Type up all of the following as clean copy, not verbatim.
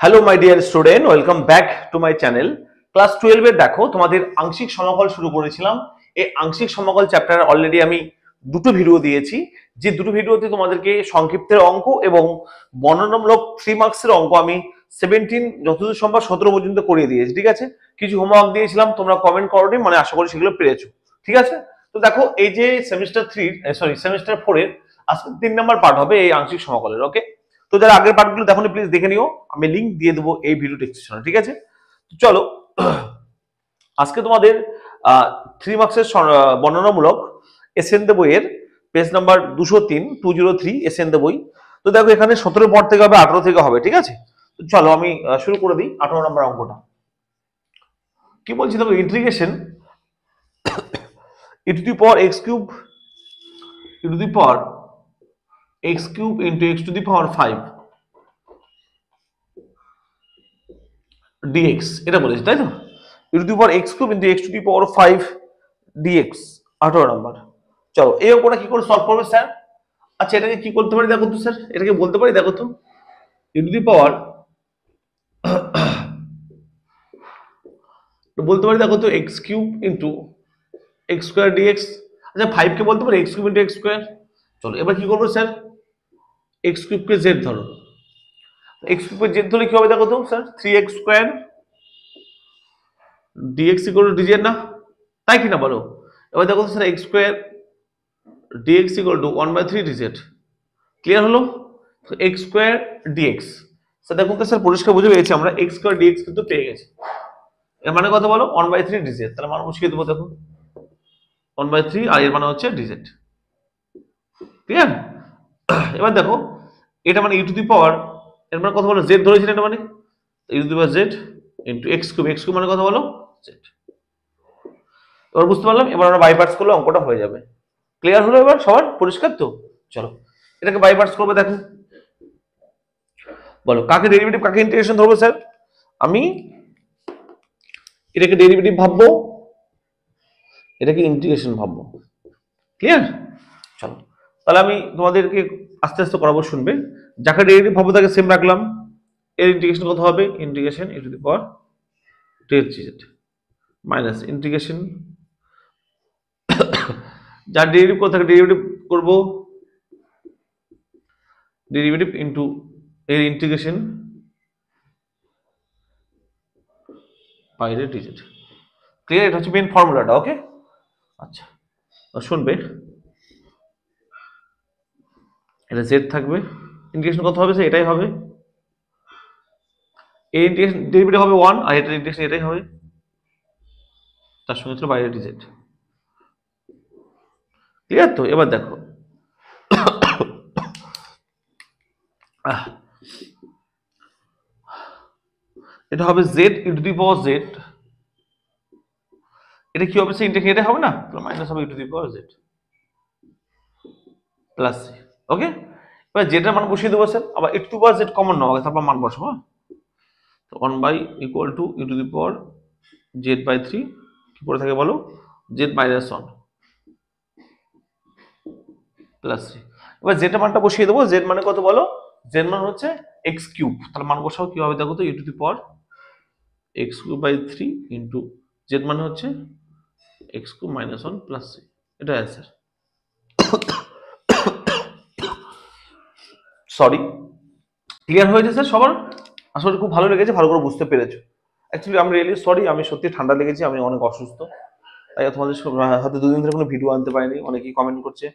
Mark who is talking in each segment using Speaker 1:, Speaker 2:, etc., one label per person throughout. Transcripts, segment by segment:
Speaker 1: Hello my dear student, welcome back to my channel. Class 12 এর দেখো তোমাদের আংশিক সমাকল শুরু করেছিলাম। এই আংশিক সমাকল চ্যাপ্টার অলরেডি আমি দুটো ভিডিও দিয়েছি। যে দুটো ভিডিওতে তোমাদেরকে সংক্ষিপ্তের অঙ্ক এবং বর্ণনামূলক 3 মার্কসের অঙ্ক আমি 17 যতদূর সম্ভব 17 পর্যন্ত করিয়ে দিয়েছি। ঠিক আছে, কিছু হোমওয়ার্ক দিয়েছিলাম, তোমরা কমেন্ট করোনি, মানে আশা করি সেগুলো পেরেছো। ঠিক আছে, তো দেখো এই যে সেমিস্টার 4 এর আজকে 3 নাম্বার পার্ট হবে এই আংশিক সমাকলের। ওকে, তো যারা আগের পার্টগুলো দেখোনি প্লিজ দেখে নিও, আমি লিংক দিয়ে দেবো এই ভিডিও ডেসক্রিপশনে। ঠিক আছে, তো চলো আজকে তোমাদের 3 মার্কসের বর্ণনামূলক এসএন দে বইয়ের পেজ নাম্বার 203 203 এসএন দে বই। তো দেখো এখানে 17 পর থেকে হবে, 18 থেকে হবে। ঠিক আছে, তো চলো আমি শুরু করে দিই 18 নম্বর অঙ্কটা। কি বলছি দেখো, integration e to the power x cube into x to the power 5 dx, এটা বলেছি তাই তো, e to the power x cube into x to the power 5 dx 18 number. চলো এই অঙ্কটা কি করে সলভ করবে স্যার? আচ্ছা এটাকে কি করতে পারি দেখো তো স্যার, এটাকে বলতে পারি দেখো তো, e to the power বলতে পারি দেখো তো x cube into x square dx। আচ্ছা 5 কে বলতে পারি x cube into x square. চলো এবার কি করবো স্যার, x কিউব কে z ধরো, x কিউব কে z ধরলে কি হবে দেখো তো sir, 3x square dx equal two dz না, তাই কি না বলো? এবার দেখো তো sir x square dx equal two 1/3 dz। Clear হলো? তো x স্কয়ার dx, স্যার দেখুন তো স্যার পরিষ্কার বুঝে পেয়েছি আমরা, x স্কয়ার dx কিন্তু পেয়ে গেছি। এর মানে কত বলো, 1/3 dz। তাহলে মান বসিয়ে দেবো, দেখো 1/3 আর এর মানে হচ্ছে dz। ক্লিয়ার? এবার দেখো এটা মানে e টু দি পাওয়ার, এর মানে কত বলো, z ধরেছিলেন, এটা মানে e to the power z into x cube, x cube মানে কত বলো, z। এবার বুঝতে পারলাম, এবার আমরা বাই পার্টস করলে অঙ্কটা হয়ে যাবে। ক্লিয়ার হলো? এবার সবার পরিষ্কার তো? চলো এটাকে বাই পার্টস করবে। দেখো বলো কাকে ডেরিভেটিভ কাকে ইন্টিগ্রেশন ধরবো স্যার? আমি এটাকে ডেরিভেটিভ ভাববো, এটাকে ইন্টিগ্রেশন ভাববো। ক্লিয়ার? চলো তাহলে আমি তোমাদেরকে আস্তে আস্তে করাবো, শুনবে। যাকে ডেরিভেটিভ ভাববো তাকে সেম রাখলাম, এর ইন্টিগ্রেশন কত হবে, integration e to the power 10z minus integration, যার ডেরিভেটিভ কত থাকে ডেরিভেটিভ করবো, ডেরিভেটিভ ইনটু এর ইন্টিগ্রেশন বাইরে dz। ক্লিয়ার? এটা হচ্ছে মেন ফর্মুলাটা। ওকে, আচ্ছা শুনবে, এটা z থাকবে, ইন্টিগ্রেশন কত হবে, এটাই হবে, এই ইন্টিগ্রেশন ডেরিভেটিভ হবে 1 আর এটার ইন্টিগ্রেশন এটাই হবে, তার সঙ্গে ছিল বাইরে dz। ক্লিয়ার তো? এবার দেখো এটা হবে z e to the power z, এটা কি হবে, ইন্টিগ্রেশন এটা হবে না, তাহলে মাইনাস হবে e to the power z plus c। Okay, এবার যেটার মান বসিয়ে দেবো স্যার, আবার e to the power z common নাও আগে, তারপর মান বসাবো। তো 1 by equal to e to the power z/3, কি পড়ে থাকে বলো, z মাইনাস 1 প্লাস 3। এবার যেটা মানটা বসিয়ে দেবো, z মানে কত বলো, z মান হচ্ছে x কিউব, তাহলে মান বসাও কি হবে দেখো তো, e to the power x cube by 3 into z মানে হচ্ছে x কিউব মাইনাস 1 প্লাস 3। এটা অ্যান্সার। সরি, ক্লিয়ার হয়েছে স্যার সবার? আসলে খুব ভালো লেগেছে, ভালো করে বুঝতে পেরেছো। অ্যাকচুয়ালি আমি রিয়েলি সরি, আমি সত্যি ঠান্ডা লেগেছে, আমি অনেক অসুস্থ, তাই তোমাদের হয়তো 2 দিন ধরে কোনো ভিডিও আনতে পারিনি, অনেকেই কমেন্ট করছে,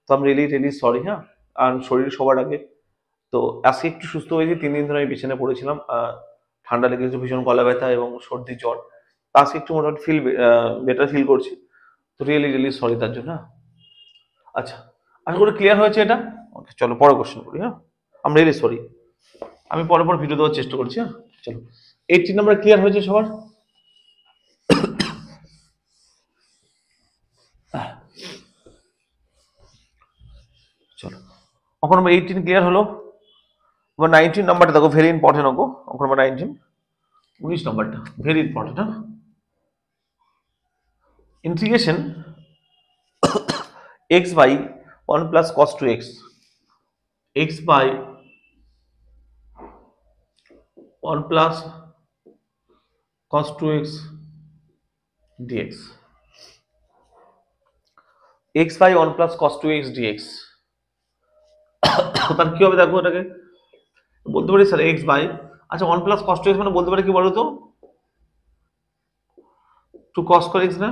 Speaker 1: তো আমি রিয়েলি সরি। হ্যাঁ, আর শরীর সবার আগে। তো আজকে একটু সুস্থ হয়েছি, 3 দিন ধরে আমি বিছানায় পড়েছিলাম, ঠান্ডা লেগেছে, ভীষণ গলা ব্যথা এবং সর্দি জ্বর। আজকে একটু মোটামুটি বেটার ফিল করছি, তো রিয়েলি সরি তার জন্য। আচ্ছা আশা করি ক্লিয়ার হয়েছে এটা। ওকে চলো পরে কোশ্চেন করি। হ্যাঁ, আমি রিয়েলি সরি, আমি পরে ভিডিও দেওয়ার চেষ্টা করছি। হ্যাঁ চলো, 18 নাম্বার ক্লিয়ার হয়েছে সবার? চলো অঙ্ক নম্বর 18 ক্লিয়ার হলো। এবার 19 নাম্বারটা দেখো, ভেরি ইম্পর্টেন্ট অঙ্ক। অঙ্ক নম্বর 19, 19 নাম্বারটা ভেরি ইম্পর্টেন্ট। হ্যাঁ, integration x by 1 plus cos 2x, x by 1 plus cos 2x dx, x by 1 plus cos 2x dx। তার কি হবে দেখো, এটাকে বলতে পারি স্যার x বাই, আচ্ছা 1 প্লাস cos 2x মানে বলতে পারি কি বলো তো 2 cos square x না,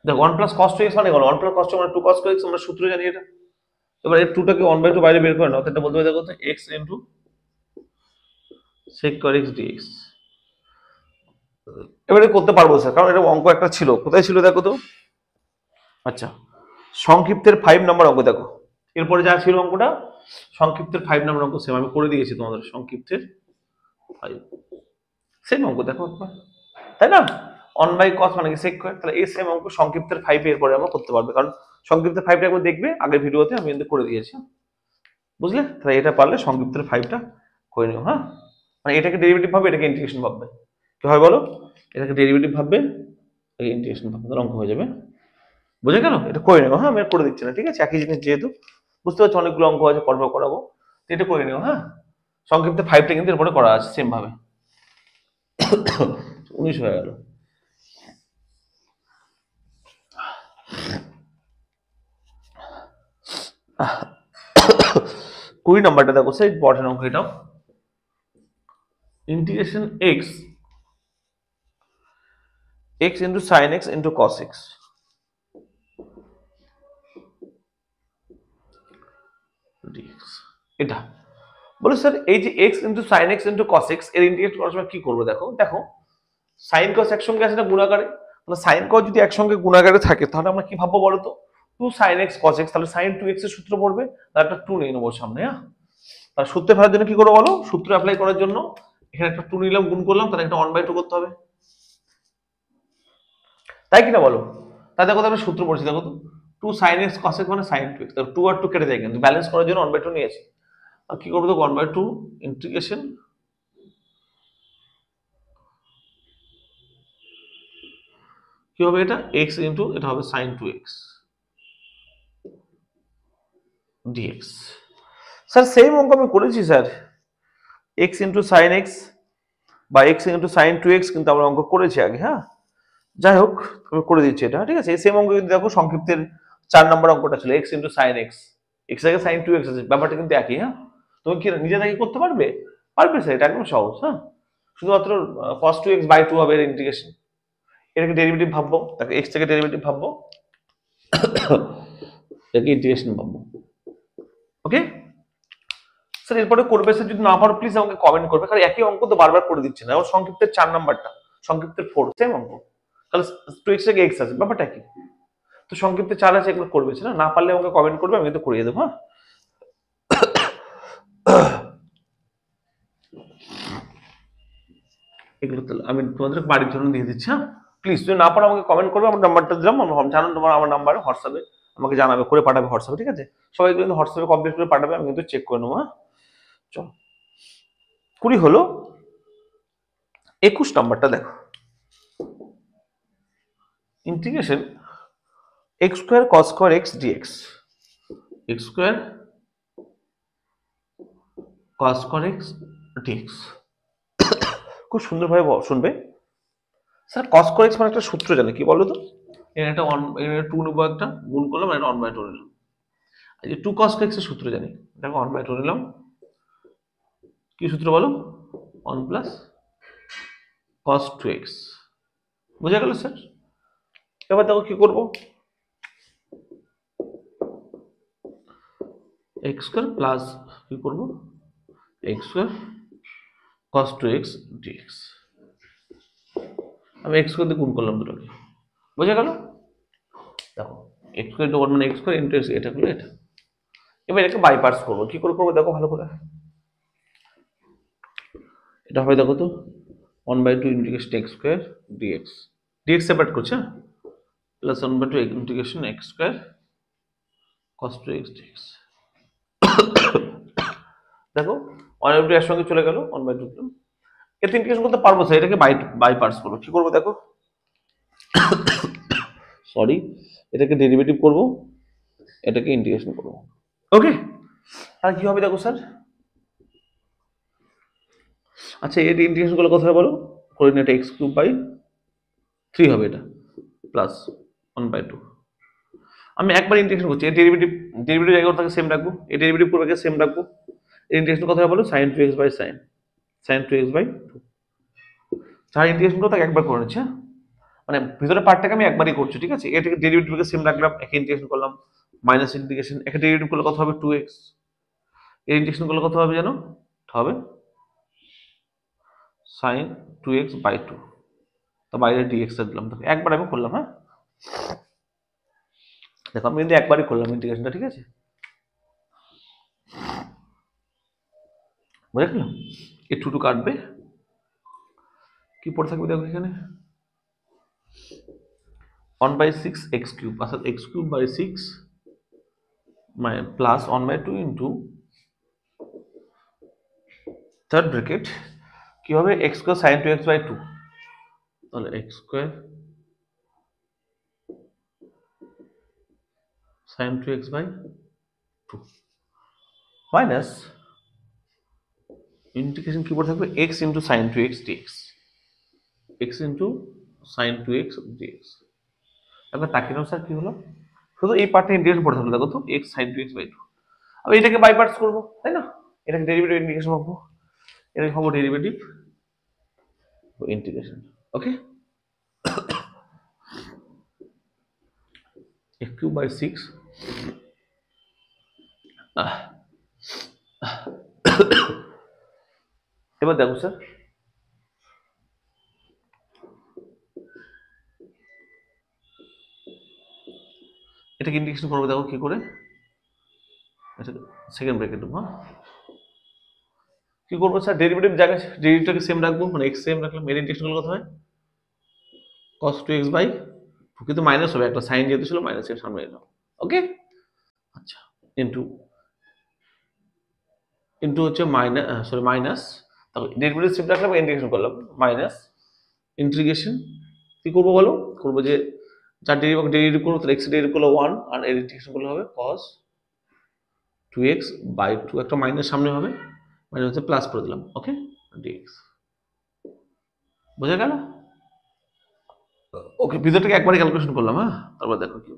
Speaker 1: দেখো 1 প্লাস cos 2x মানে হলো 1 প্লাস cos 2 মানে 2 cos square x, আমরা সূত্র জানি এটা। এবার এই 2 টাকে 1/2 বাইরে বের করে নাও, তো এটা বলতে পারি দেখো তো x into sec square x dx। এবারে করতে পারবো স্যার, কারণ এটা অঙ্ক একটা ছিল, কোথায় ছিল দেখো তো, আচ্ছা সংক্ষিপ্তের 5 নম্বর অঙ্ক দেখো, এরপরে যা ছিল অঙ্কটা সংক্ষিপ্তের 5 নম্বর অঙ্ক, সেম আমি করে দিয়েছি তোমাদের সংক্ষিপ্তের 5, সেম অঙ্ক দেখো একবার, তাই না 1 বাই cos মানে কি sec স্কয়ার, তাহলে এই সেম অঙ্ক সংক্ষিপ্তের 5 এর পরে আমরা করতে পারবো, কারণ সংক্ষিপ্তের 5টা একবার দেখবে আগের ভিডিওতে আমি কিন্তু করে দিয়েছি, বুঝলে? তাহলে এটা পারলে সংক্ষিপ্তের 5টা করে নিও, হ্যাঁ মানে এটাকে ডেরিভেটিভ ভাবে, এটাকে ইন্টিগ্রেশন ভাববে, কি হয় বলো, এটাকে ডেরিভেটিভ ভাববে এই ইন্টিগ্রেশন ভাববে, তাহলে অঙ্ক হয়ে যাবে, বুঝে গেল? এটা করে নেবো, হ্যাঁ আমি আর করে দিচ্ছি না, ঠিক আছে একই জিনিস যেহেতু বুঝতে পারছো, অনেকগুলো অঙ্ক আছে পরপর করাবো, তো এটা করে নিও, হ্যাঁ সংক্ষিপ্ত 5টা কিন্তু এরপরে করা আছে সেম ভাবে। 19 হয়ে গেল। কুড়ি নাম্বারটা দেখো স্যার, ইম্পর্টেন্ট অঙ্ক এটাও, integration x into sign x into cos x, এটা বলো স্যার এই যে x into sign x into cos x এর ইন্টিগ্রেট করার সময় কি করবো, দেখো দেখো সাইন কস একসঙ্গে আছে না গুণাকারে, মানে সাইন কস যদি একসঙ্গে গুণাকারে থাকে তাহলে আমরা কি ভাববো বলো তো 2 sin x cos x, তাহলে sin 2x এর সূত্র পড়বে, তাহলে একটা 2 নিয়ে নেবো সামনে, হ্যাঁ তাহলে সূত্রে ফেলার জন্য কি করবো বলো, সূত্র অ্যাপ্লাই করার জন্য এখানে একটা 2 নিলাম, গুণ করলাম, তাহলে একটা 1/2 করতে হবে, তাই কিনা বলো? তাই দেখো আমরা সূত্র পড়ছি দেখো তো 2 sin x cos x মানে sin 2x, তাহলে 2 আর 2 কেটে যায়, কিন্তু ব্যালেন্স করার জন্য 1/2 নিয়েছি, আর কি করবো তো 1/2 ইন্টিগ্রেশন কি হবে, এটা x ইন্টু এটা হবে sin 2x dx। Sir same অঙ্ক আমি করেছি sir, x into sine x বা x ইন্টু সাইন 2x কিন্তু আমরা অঙ্ক করেছি আগে, হ্যাঁ যাই হোক আমি করে দিচ্ছি এটা, ঠিক আছে এই সেম অঙ্ক কিন্তু দেখো সংক্ষিপ্তের 4 নম্বর অঙ্কটা ছিল x into sine x, x এর সাইন 2x আছে, ব্যাপারটা কিন্তু একই, হ্যাঁ তুমি কি নিজে থেকে করতে পারবে, পারবে স্যার, এটা একদম সহজ, হ্যাঁ শুধুমাত্র cos 2x বাই 2 হবে এর ইন্টিগ্রেশন, এটাকে ডেরিভেটিভ ভাববো, তাকে x থেকে ডেরিভেটিভ ভাববো, এটাকে ইন্টিগ্রেশন ভাববো, ওকে স্যার এরপরে করবে স্যার, যদি না পারো প্লিজ আমাকে কমেন্ট করবে, কারণ একই অঙ্ক তো বারবার করে দিচ্ছে না, ওর সংক্ষিপ্তের 4 নাম্বারটা সংক্ষিপ্তের 4 সেম অঙ্ক, তাহলে 2x থেকে x আছে, ব্যাপারটা কি, তো সংক্ষিপ্তে 4 আছে এগুলো করবে না, না পারলে আমাকে কমেন্ট করবে, আমি কিন্তু করিয়ে দেবো, হ্যাঁ এগুলো তাহলে আমি তোমাদের বাড়ির জন্য দিয়ে দিচ্ছি, হ্যাঁ প্লিজ যদি না পারো আমাকে কমেন্ট করবে, আমার নাম্বারটা দিলাম, জানো তোমার আমার নাম্বারে হোয়াটসঅ্যাপে আমাকে জানাবে, করে পাঠাবে হোয়াটসঅ্যাপে, ঠিক আছে সবাই কিন্তু হোয়াটসঅ্যাপে কমপ্লিট করে পাঠাবে, আমি কিন্তু চেক করে নেবো, হ্যাঁ চলো 20 হলো। 21 নাম্বারটা দেখো, integration x square cos square x dx, x square cos square x dx, খুব সুন্দরভাবে শুনবে স্যার cos স্কয়ার x মানে একটা সূত্র জানে, কি বলো তো এর একটা 2 নেবো, একটা গুণ করলাম, এটা 1/2 নিলাম, এই যে 2 cos স্কয়ার x এর সূত্র জানি, দেখো 1/2 নিলাম, কি সূত্র বলো 1 প্লাস cos 2x, বুঝা গেল স্যার? এবার দেখো কি করবো, x স্কয়ার প্লাস কি করব x square cos 2x dx, আমি x স্কয়ার দিয়ে গুণ করলাম দুটোকে, বুঝা গেল? দেখো x স্কয়ার ইনটু 1 মানে x স্কয়ার ইনটু এটা হলো এটা, এবার এটাকে বাই পার্টস করব, কি করে করব দেখো ভালো করে, এটা হবে দেখো তো 1/2 integration x square dx, dx separate করছে plus 1/2 integration x square cos 2x dx, দেখো 1/2 এর সঙ্গে চলে গেল 1/2, এতে ইন্টিগ্রেশন করতে পারবো স্যার, এটাকে বাই পার্টস করব, কি করব দেখো সরি এটাকে ডেরিভেটিভ করব, এটাকে ইন্টিগ্রেশন করব, ওকে আর কি হবে দেখো স্যার আচ্ছা এর ইন্টিগ্রেশন করলে কত হবে বলো, করে নিই, এটা x³/3 হবে, এটা প্লাস 1/2। আমি একবার ইন্টিগ্রেশন করছি, এর ডেরিভেটিভ জায়গায় থাকে সেম রাখবো, এর ডেরিভেটিভ পুরোকে সেম রাখবো। এর ইন্টিগ্রেশন কত হবে বলো, sin2x/sin 2x/2। যার ইন্টিগ্রেশন করো তাকে একবার করে নিচ্ছি, হ্যাঁ মানে ভিতরে পার্টটাকে আমি একবারই করছি, ঠিক আছে। এটাকে ডেরিভেটিভকে সেম রাখলাম, একে ইন্টিগ্রেশন করলাম, মাইনাস ইন্টিগ্রেশন, একে ডেরিভেটিভ করলে কত হবে 2x, এর ইন্টিগ্রেশন করলে কত হবে জানো, হবে sin2x/2। তো বাইরে dx টা দিলাম, দেখো একবার আমি করলাম, হ্যাঁ দেখো আমি কিন্তু একবারই করলাম ইন্টিগ্রেশনটা, ঠিক আছে, বুঝে গেলাম। এই 2 কাটবে, কি পড়ে থাকবে দেখো এখানে 1/6 অর্থাৎ x³/6 plus 1/2 into third bracket কি হবে x² sin2x/2, তাহলে x² sin2x/2 মাইনাস ইন্টিগ্রেশন কি পড়ে থাকবে x into sin2x dx, x into sin2x dx। এবার তাকিয়ে নাও স্যার কি হলো, শুধু এই পার্টটা ইন্টিগ্রেশন পড়ে থাকলো, দেখো তো x sin2x/2। আমি এটাকে বাই পার্টস করবো, তাই না, এটাকে ডেরিভেটিভ ইন্টিগ্রেশন পাবো, এটাকে পাবো ডেরিভেটিভ ইন্টিগ্রেশন, ওকে। x³/6 এবার দেখো স্যার এটাকে ইন্টিগ্রেশন করবো, দেখো কি করে, সেকেন্ড ব্র্যাকেট দেবো, হ্যাঁ কি করবো স্যার, ডেরিভেটিভ জায়গায় ডেরিভেটিভটাকে সেম রাখবো, মানে x সেম রাখলাম, এর ইন্টিগ্রেশন করলে কত হয় cos2x/2, কিন্তু মাইনাস হবে, একটা সাইন যেহেতু ছিল মাইনাস এর সামনে এলো, ওকে। আচ্ছা ইন্টু ইন্টু হচ্ছে মাইনাস, তারপর ডেরিভেটিভ সেম রাখলাম, ইন্টিগ্রেশন করলাম, মাইনাস ইন্টিগ্রেশন কি করবো বলো, করবো যে যার ডেরিভেটিভ করবো তাহলে x এর ডেরিভেটিভ করলে 1 আর এর ইন্টিগ্রেশন করলে হবে cos2x/2, একটা মাইনাস সামনে হবে, মাইনাস হচ্ছে প্লাস করে দিলাম, ওকে dx, বোঝা গেল, ওকে। ভিতরটাকে একবারে ক্যালকুলেশন করলাম, হ্যাঁ তারপর দেখো কি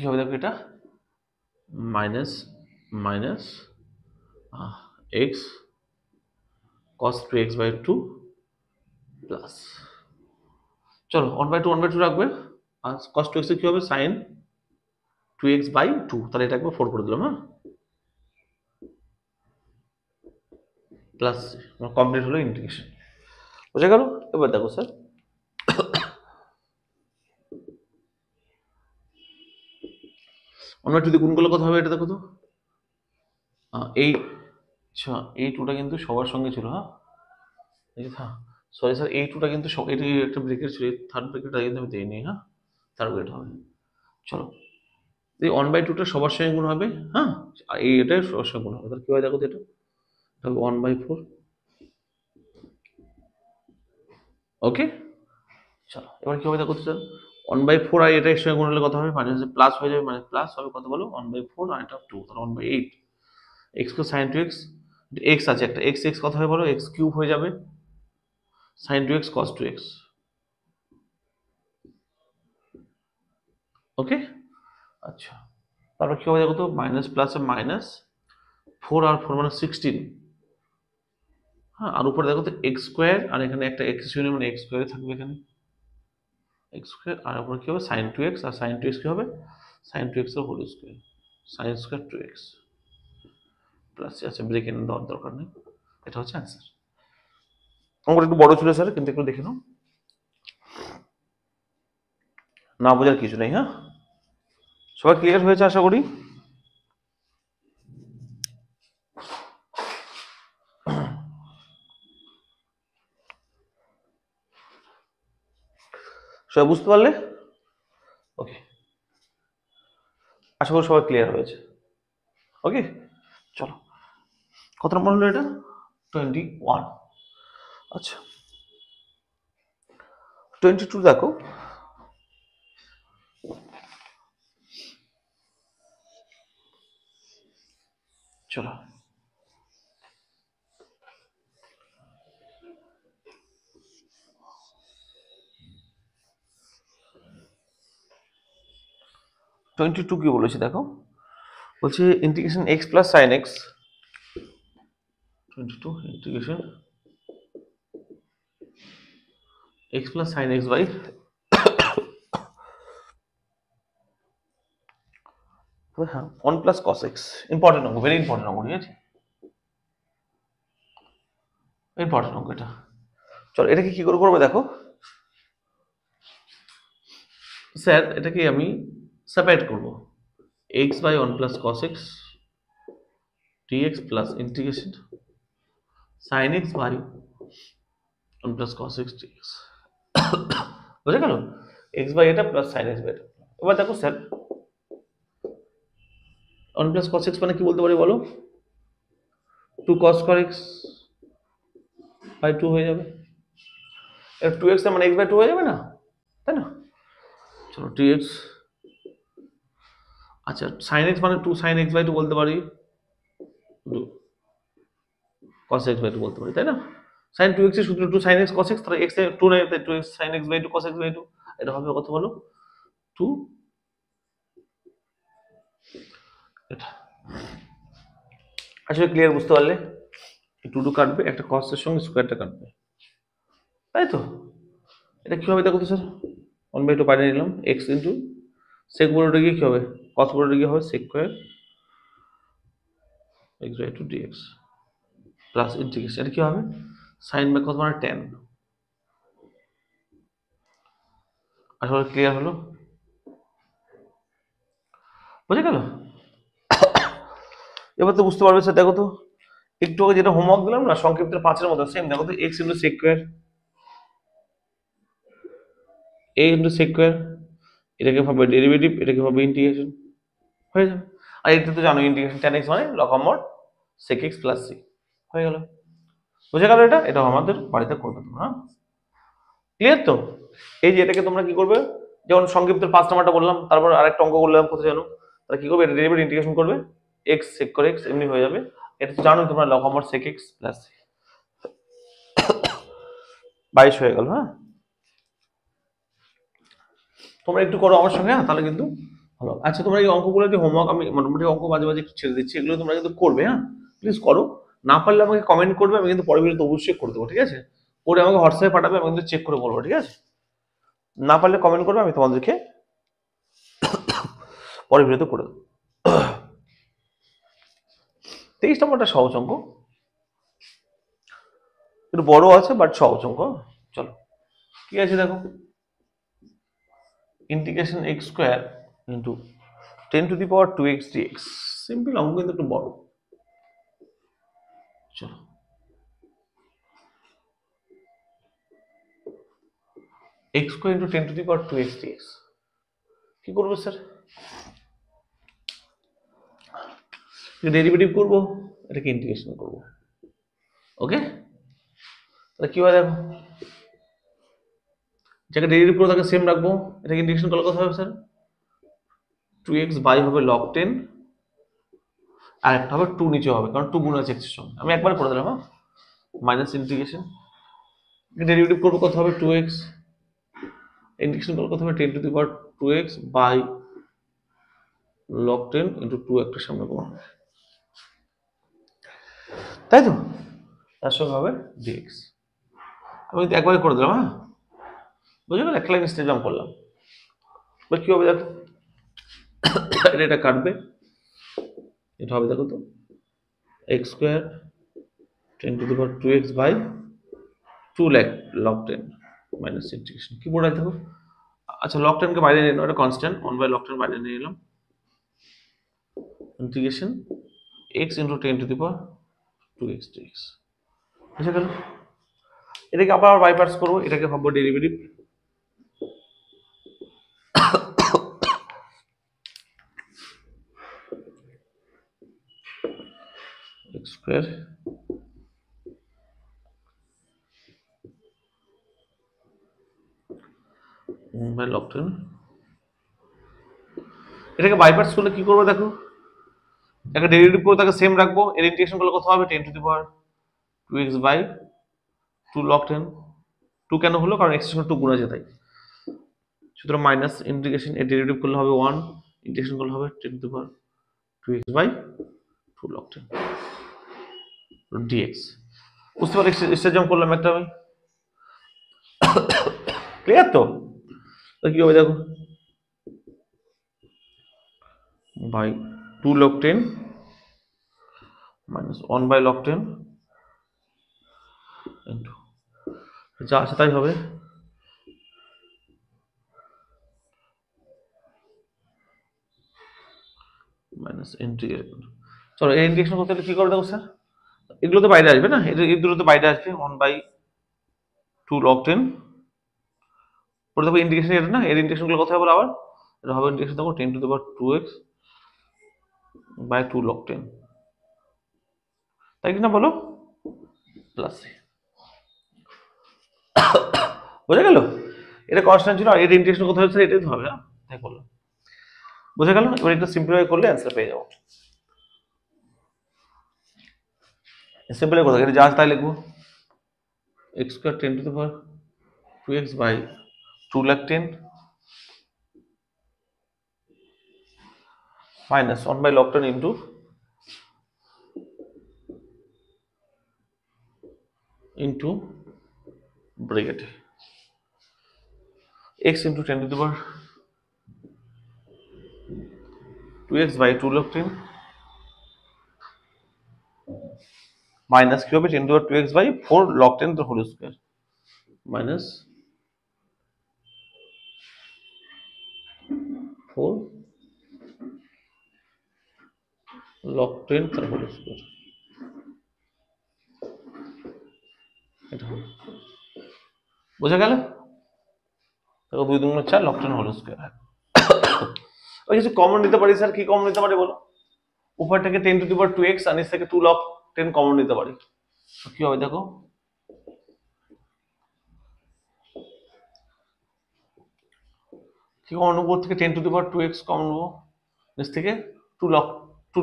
Speaker 1: হবে, দেখো এটা minus minus x cos2x/2 plus, চলো 1/2 রাখবে, আর cos2x এর কি হবে sin2x/2, তাহলে এটা একবার 4 করে দিলাম, হ্যাঁ প্লাস কমপ্লিট হলো ইন্টিগ্রেশন, বুঝে গেল। এবার দেখো স্যার 1/2 দিয়ে গুণ করলে কত হবে, এটা দেখো তো, এই আচ্ছা এই 2টা কিন্তু সবার সঙ্গে ছিল, হ্যাঁ সরি স্যার এই 2টা কিন্তু এটা একটা ব্রেকেট ছিল, থার্ড ব্রেকেটটা কিন্তু আমি দিইনি, হ্যাঁ থার্ড ব্রেকেট হবে, চলো এই 1/2টা সবার সঙ্গে গুণ হবে, হ্যাঁ আর এটা সবার সঙ্গে গুণ হবে, তাহলে কি হয় দেখো তো, এটা হবে 1/4, ওকে। চলো এবার কি হবে দেখো তো স্যার 1/4 আর এটা একসঙ্গে গুণ হলে কত হবে, মানে প্লাস হয়ে যাবে, মানে প্লাস হবে কত বলো 1/4 আর এটা 2, তাহলে 1/8 x sin2x, x আছে একটা x কত হবে বলো x³ হয়ে যাবে sin2x cos2x, ওকে। আচ্ছা তারপর কি হবে দেখো তো, মাইনাস প্লাসে মাইনাস 4 আর 4 মানে 16, হ্যাঁ আর উপরে দেখো তো x² আর এখানে একটা x ইউনিয়ন মানে x² থাকবে এখানে x², আর উপরে কি হবে sin2x, আর sin2x কি হবে sin2x এর whole square sin² 2x plus আছে, ব্রেক ইন দেওয়ার দরকার নেই, এটা হচ্ছে অ্যান্সার। অঙ্কটা একটু বড় ছিল স্যার, কিন্তু একটু দেখে নাও, না বোঝার কিছু নেই, হ্যাঁ সবাই ক্লিয়ার হয়েছে আশা করি। সবাই বুঝতে পারলে, ওকে আশা করি সবাই ক্লিয়ার হয়েছে, ওকে। চলো কত নম্বর হলো এটা 21, আচ্ছা 22 দেখো চলো, টোয়েন্টি টু কি বলেছি দেখো, বলছে integration x plus sine x, 22 integration x plus sine x by হ্যাঁ 1 প্লাস কস এক্স। ইম্পর্টেন্ট অঙ্ক, ভেরি ইম্পর্টেন্ট অঙ্ক, ঠিক আছে, ইম্পর্টেন্ট অঙ্ক এটা। চলো এটাকে কি করে করবে দেখো স্যার, এটাকে আমি সেপারেট করব, x by 1 plus cos x dx plus integration sine x by 1 plus cos x dx, বুঝে গেল, এক্স বাই এটা প্লাস সাইন এক্স বাই এটা। এবার দেখো স্যার 1 প্লাস কস এক্স মানে কি বলতে পারি বলো, 2 cos স্কয়ার এক্স বাই 2 হয়ে যাবে, এর 2x মানে x বাই 2 হয়ে যাবে না, তাই না? চলো dx, আচ্ছা sin x মানে 2 sin x বাই 2 বলতে পারি, 2 cos x বাই 2 বলতে পারি, তাই না? sin 2x এর সূত্র 2 sin x cos x, তাহলে x এর 2 নাই, তাই 2x sin x by 2 cos x by 2, এটা হবে কত বলো 2, এটা আসলে ক্লিয়ার বুঝতে পারলে, 2 কাটবে, একটা cos এর সঙ্গে স্কয়ারটা কাটবে, তাই তো। এটা কি হবে দেখো তো স্যার, 1 বাই 2 বাইরে নিলাম, x ইনটু sec বড়টা গিয়ে কি হবে, cos বড়টা গিয়ে হবে sec square x by 2 dx plus integration, এটা কি হবে sin বাই cos মানে tan। আসলে ক্লিয়ার হলো, বুঝে গেল? এবার তো বুঝতে পারবে স্যার, দেখো তো একটু আগে যেটা হোমওয়ার্ক দিলাম না সংক্ষিপ্তের 5 এর মধ্যে, সেম দেখো তো x into sec square a into sec square, এটাকে ভাবে ডেরিভেটিভ, এটাকে ভাবে ইন্টিগ্রেশন, হয়ে যাবে। আর এটা তো জানো ইন্টিগ্রেশন tan x মানে log mod sec x plus c, হয়ে গেল, বুঝে গেল? এটা এটা আমাদের বাড়িতে করবে তোমরা, ক্লিয়ার তো? এই যে এটাকে তোমরা কি করবে, যেমন সংক্ষিপ্তের 5 নাম্বারটা বললাম, তারপর আরেকটা অঙ্ক করলাম কোথায় জানো, তাহলে কি করবে, এটা ডেরিভেটিভ ইন্টিগ্রেশন করবে x sec করে x এমনি হয়ে যাবে, এটা তো জানো তোমরা log mod sec x plus c, 22 হয়ে গেল। হ্যাঁ তোমরা একটু করো আমার সঙ্গে, হ্যাঁ তাহলে কিন্তু ভালো। আচ্ছা তোমরা এই অঙ্কগুলো যে হোমওয়ার্ক, আমি মোটামুটি অঙ্ক মাঝে মাঝে একটু ছেড়ে দিচ্ছি, এগুলো তোমরা কিন্তু করবে, হ্যাঁ প্লিজ করো, না পারলে আমাকে কমেন্ট করবে, আমি কিন্তু পরের ভিডিওতে অবশ্যই করে দেবো, ঠিক আছে? করে আমাকে হোয়াটসঅ্যাপে পাঠাবে, আমি কিন্তু চেক করে বলবো, ঠিক আছে? না পারলে কমেন্ট করবে, আমি তোমাদেরকে পরের ভিডিওতে করে দেবো। 23 নম্বরটা সহজ অঙ্ক, একটু বড় আছে বাট সহজ অঙ্ক। চলো কি আছে দেখো, integration x square into 10⁻² x dx, simple অঙ্ক কিন্তু একটু বড়। চলো x square into 10⁻² x dx কি করবো স্যার, ডেরিভেটিভ করবো, এটাকে ইন্টিগ্রেশন করবো, ওকে? তাহলে কি হয় দেখো, যাকে ডেরিভেটিভ করবো তাকে সেম রাখবো, এটাকে ইন্টিগ্রেশন করলে কত হবে স্যার, 2x বাই হবে log 10, আর একটা হবে 2 নিচে হবে, কারণ 2 গুণ আছে x এর সঙ্গে, আমি একবার করে দিলাম, হ্যাঁ মাইনাস ইন্টিগ্রেশন, ডেরিভেটিভ করবো কত হবে 2x, ইন্টিগ্রেশন করলে কত হবে 10⁻² x বাই log 10 ইন্টু 2 একটা সামনে কমা, তাই তো, তার সঙ্গে হবে dx, আমি কিন্তু একবারে করে দিলাম, হ্যাঁ বুঝে গেল, এক লাইন স্টেপ জাম্প করলাম। এবার কি হবে দেখো, এটা কাটবে, এটা হবে দেখো তো x square 10⁻² x by 2 log 10 minus integration, কি পড়ে দেখো, আচ্ছা log 10 কে বাইরে নিয়ে নিলাম, এটা কনস্ট্যান্ট, 1 বাই log 10 বাইরে নিয়ে নিলাম, integration x into 10⁻² x dx, বুঝে গেল? এটাকে আবার বাইপার্স করবো, এটাকে ভাববো derivative, x square by log 10, এটাকে বাইপার্স করলে কি করবো দেখো, একটা ডেরিভেটিভ করে তাকে সেম রাখবো, এর ইন্টিগ্রেশন করলে কত হবে 10 to the power 2x by 2 log 10। 2 কেন হলো, কারণ x এর সঙ্গে 2 গুণ আছে তাই। সুতরাং মাইনাস ইন্টিগ্রেশন এর ডেরিভেটিভ করলে হবে 1, ইন্টিগ্রেশন করলে হবে 10 to the power 2x by 2 log 10 dx। বুঝতে পারছি স্টেজম করলাম একটা আমি, ক্লিয়ার তো? কি হবে দেখো, by 2 log 10 minus 1 by log 10 into যা আছে তাই হবে মাইনাস ইন্টিগ্রেশন। চলো এই ইন্টিগ্রেশন করতে কি করবে দেখো স্যার, এগুলো তো বাইরে আসবে না, এই দুটো তো বাইরে আসবে 1 বাই 2 log 10 পরে দেখো ইন্টিগ্রেশন এটা না, এর ইন্টিগ্রেশন গুলো কত হবে আবার, এটা হবে ইন্টিগ্রেশন দেখো 10 to the power 2x by 2 log 10, তাই কি না বলো, প্লাস বোঝা গেল? এটা কনস্ট্যান্ট ছিল আর এর ইন্টিগ্রেশন কত হচ্ছে এটাই তো হবে, না তাই করলাম, বোঝা গেল? এবার একটু সিম্পলিফাই করলে অ্যান্সার পেয়ে যাবো। সিম্পলিফাই করতে এটা যা তাই লিখবো x square 10 to the power 2x by 2 log 10 minus 1 by log 10 into ব্র্যাকেটে x into 10 to the power 2x by 2 log 10 minus কি হবে 10 to the power 2x by 4 log 10 the whole square minus 4 log 10 the whole square। এটা বোঝা গেল? দেখো 2 2 4 log 10 whole square. ওই কিছু common নিতে পারি স্যার, কি কমন নিতে পারি বলো? উপর থেকে 10 টু দি পাওয়ার 2x আর নিচ থেকে 2 log 10 কমন নিতে পারি, কি হবে দেখো, কি কমন উপর থেকে 10 to the power 2x common নেবো, নিচ থেকে 2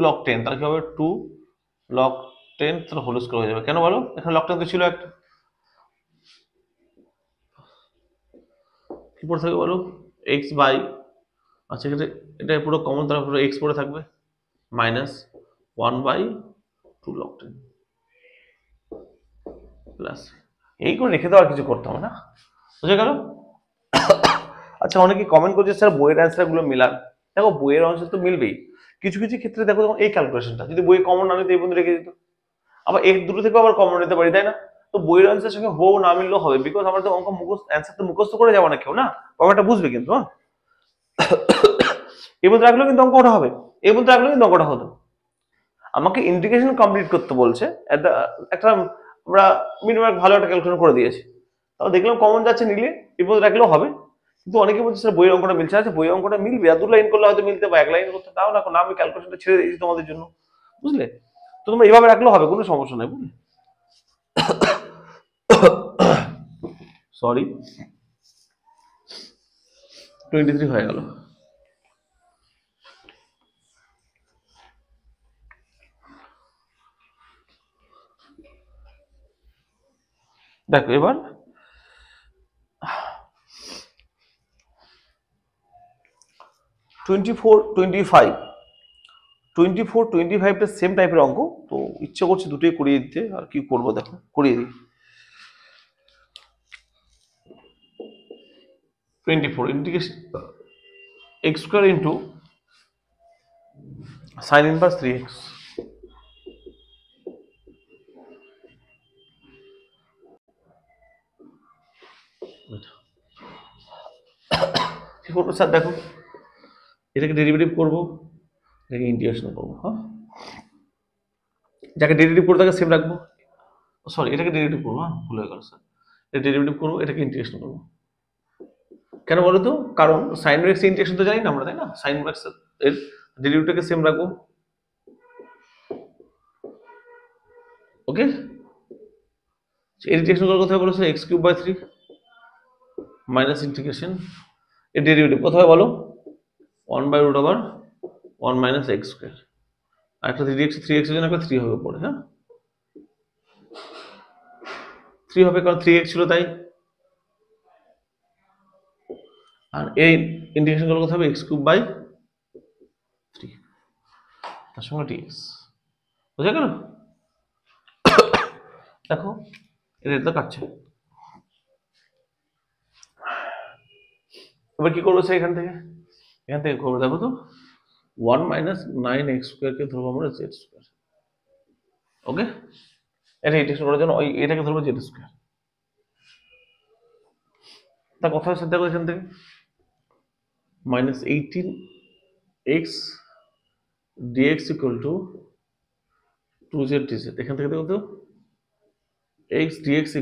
Speaker 1: log 10, তাহলে কি হবে 2 log 10 তাহলে হোল স্কয়ার হয়ে যাবে। কেন বলো, এখানে log 10 তো ছিল একটা, কি পড়ে থাকবে বলো x বাই, আচ্ছা এটা পুরো কমন, তাহলে পুরো x পড়ে থাকবে মাইনাস 1 বাই 2 log 10 প্লাস এই করে রেখে দেওয়ার কিছু করতে হবে না, বুঝে গেল? আচ্ছা অনেকে কমেন্ট করছে স্যার বইয়ের অ্যান্সার গুলো মিলান, দেখো বইয়ের অ্যান্সার তো মিলবেই, কিছু কিছু ক্ষেত্রে দেখো এই ক্যালকুলেশনটা যদি বইয়ে কমন না নিতে এই বন্ধু রেখে দিত, আবার এই দুটো থেকে আবার কমন নিতে পারি, তাই না? তো বইয়ের অ্যান্সারের সঙ্গে হো না মিললেও হবে, বিকজ আমরা তো অঙ্ক মুখস্থ অ্যান্সার তো মুখস্থ করে যাবো না কেউ, না ব্যাপারটা বুঝবে কিন্তু, হ্যাঁ এই মধ্যে রাখলেও কিন্তু অঙ্ক ওটা হবে, এই মধ্যে রাখলেও কিন্তু অঙ্কটা হতো। আমাকে ইন্টিগ্রেশন কমপ্লিট করতে বলছে, একটা আমরা মিনিমাম ভালো একটা ক্যালকুলেশন করে দিয়েছি, তাও দেখলাম কমন যাচ্ছে নিলে এর মধ্যে রাখলেও হবে, কিন্তু অনেকে বলছে স্যার বইয়ের অঙ্কটা মিলছে, আছে বইয়ের অঙ্কটা মিলবে আর 2 লাইন করলে হয়তো মিলতে পারে, 1 লাইন করতে তাও না, আমি ক্যালকুলেশনটা ছেড়ে দিয়েছি তোমাদের জন্য, বুঝলে? তো তোমরা এইভাবে রাখলেও হবে, কোনো সমস্যা নেই, বুঝলে? সরি 23 হয়ে গেল। দেখো এবার 24-25টা সেম টাইপের অঙ্ক, তো ইচ্ছে করছে দুটোই করিয়ে দিতে, আর কি করবো দেখো করিয়ে দিই। 24 integration x square into sin inverse 3x, কি করবো স্যার দেখো, এটাকে ডেরিভেটিভ করবো, এটাকে ইন্টিগ্রেশন করবো, হ্যাঁ যাকে ডেরিভেটিভ করবো তাকে সেম রাখবো, সরি এটাকে ডেরিভেটিভ করবো, হ্যাঁ ভুল হয়ে গেল স্যার, এটা ডেরিভেটিভ করবো, এটাকে ইন্টিগ্রেশন করবো, কেন বলো তো, কারণ সাইন এক্স ইন্টিগ্রেশন তো জানি না আমরা, তাই না? সাইন এক্স এর ডেরিভেটিভটাকে সেম রাখবো, ওকে? এর ইন্টিগ্রেশন করার কথা বলেছে x³/3 মাইনাস ইন্টিগ্রেশন এর ডেরিভেটিভ কত হয় বলো, 1/√1 - x² আর একটা 3x এর জন্য একটা 3 হবে পরে, হ্যাঁ 3 হবে কারণ 3x ছিল তাই। আর এই ইন্টিগ্রেশন করলে কত হবে x³/3 তার সঙ্গে dx, বুঝা গেল? দেখো এটা তো কাটছে। এবার কি করবো স্যার এখান থেকে করবো, দেখো তো 1 - 9x² কে ধরবো আমরা z²। ওকে, এটা ইন্টিগ্রেশন করার জন্য এটাকে ধরবো z²। তা কথা হচ্ছে দেখো এখান থেকে -18x dx = 2z dz। এখান থেকে দেখো তো x dx =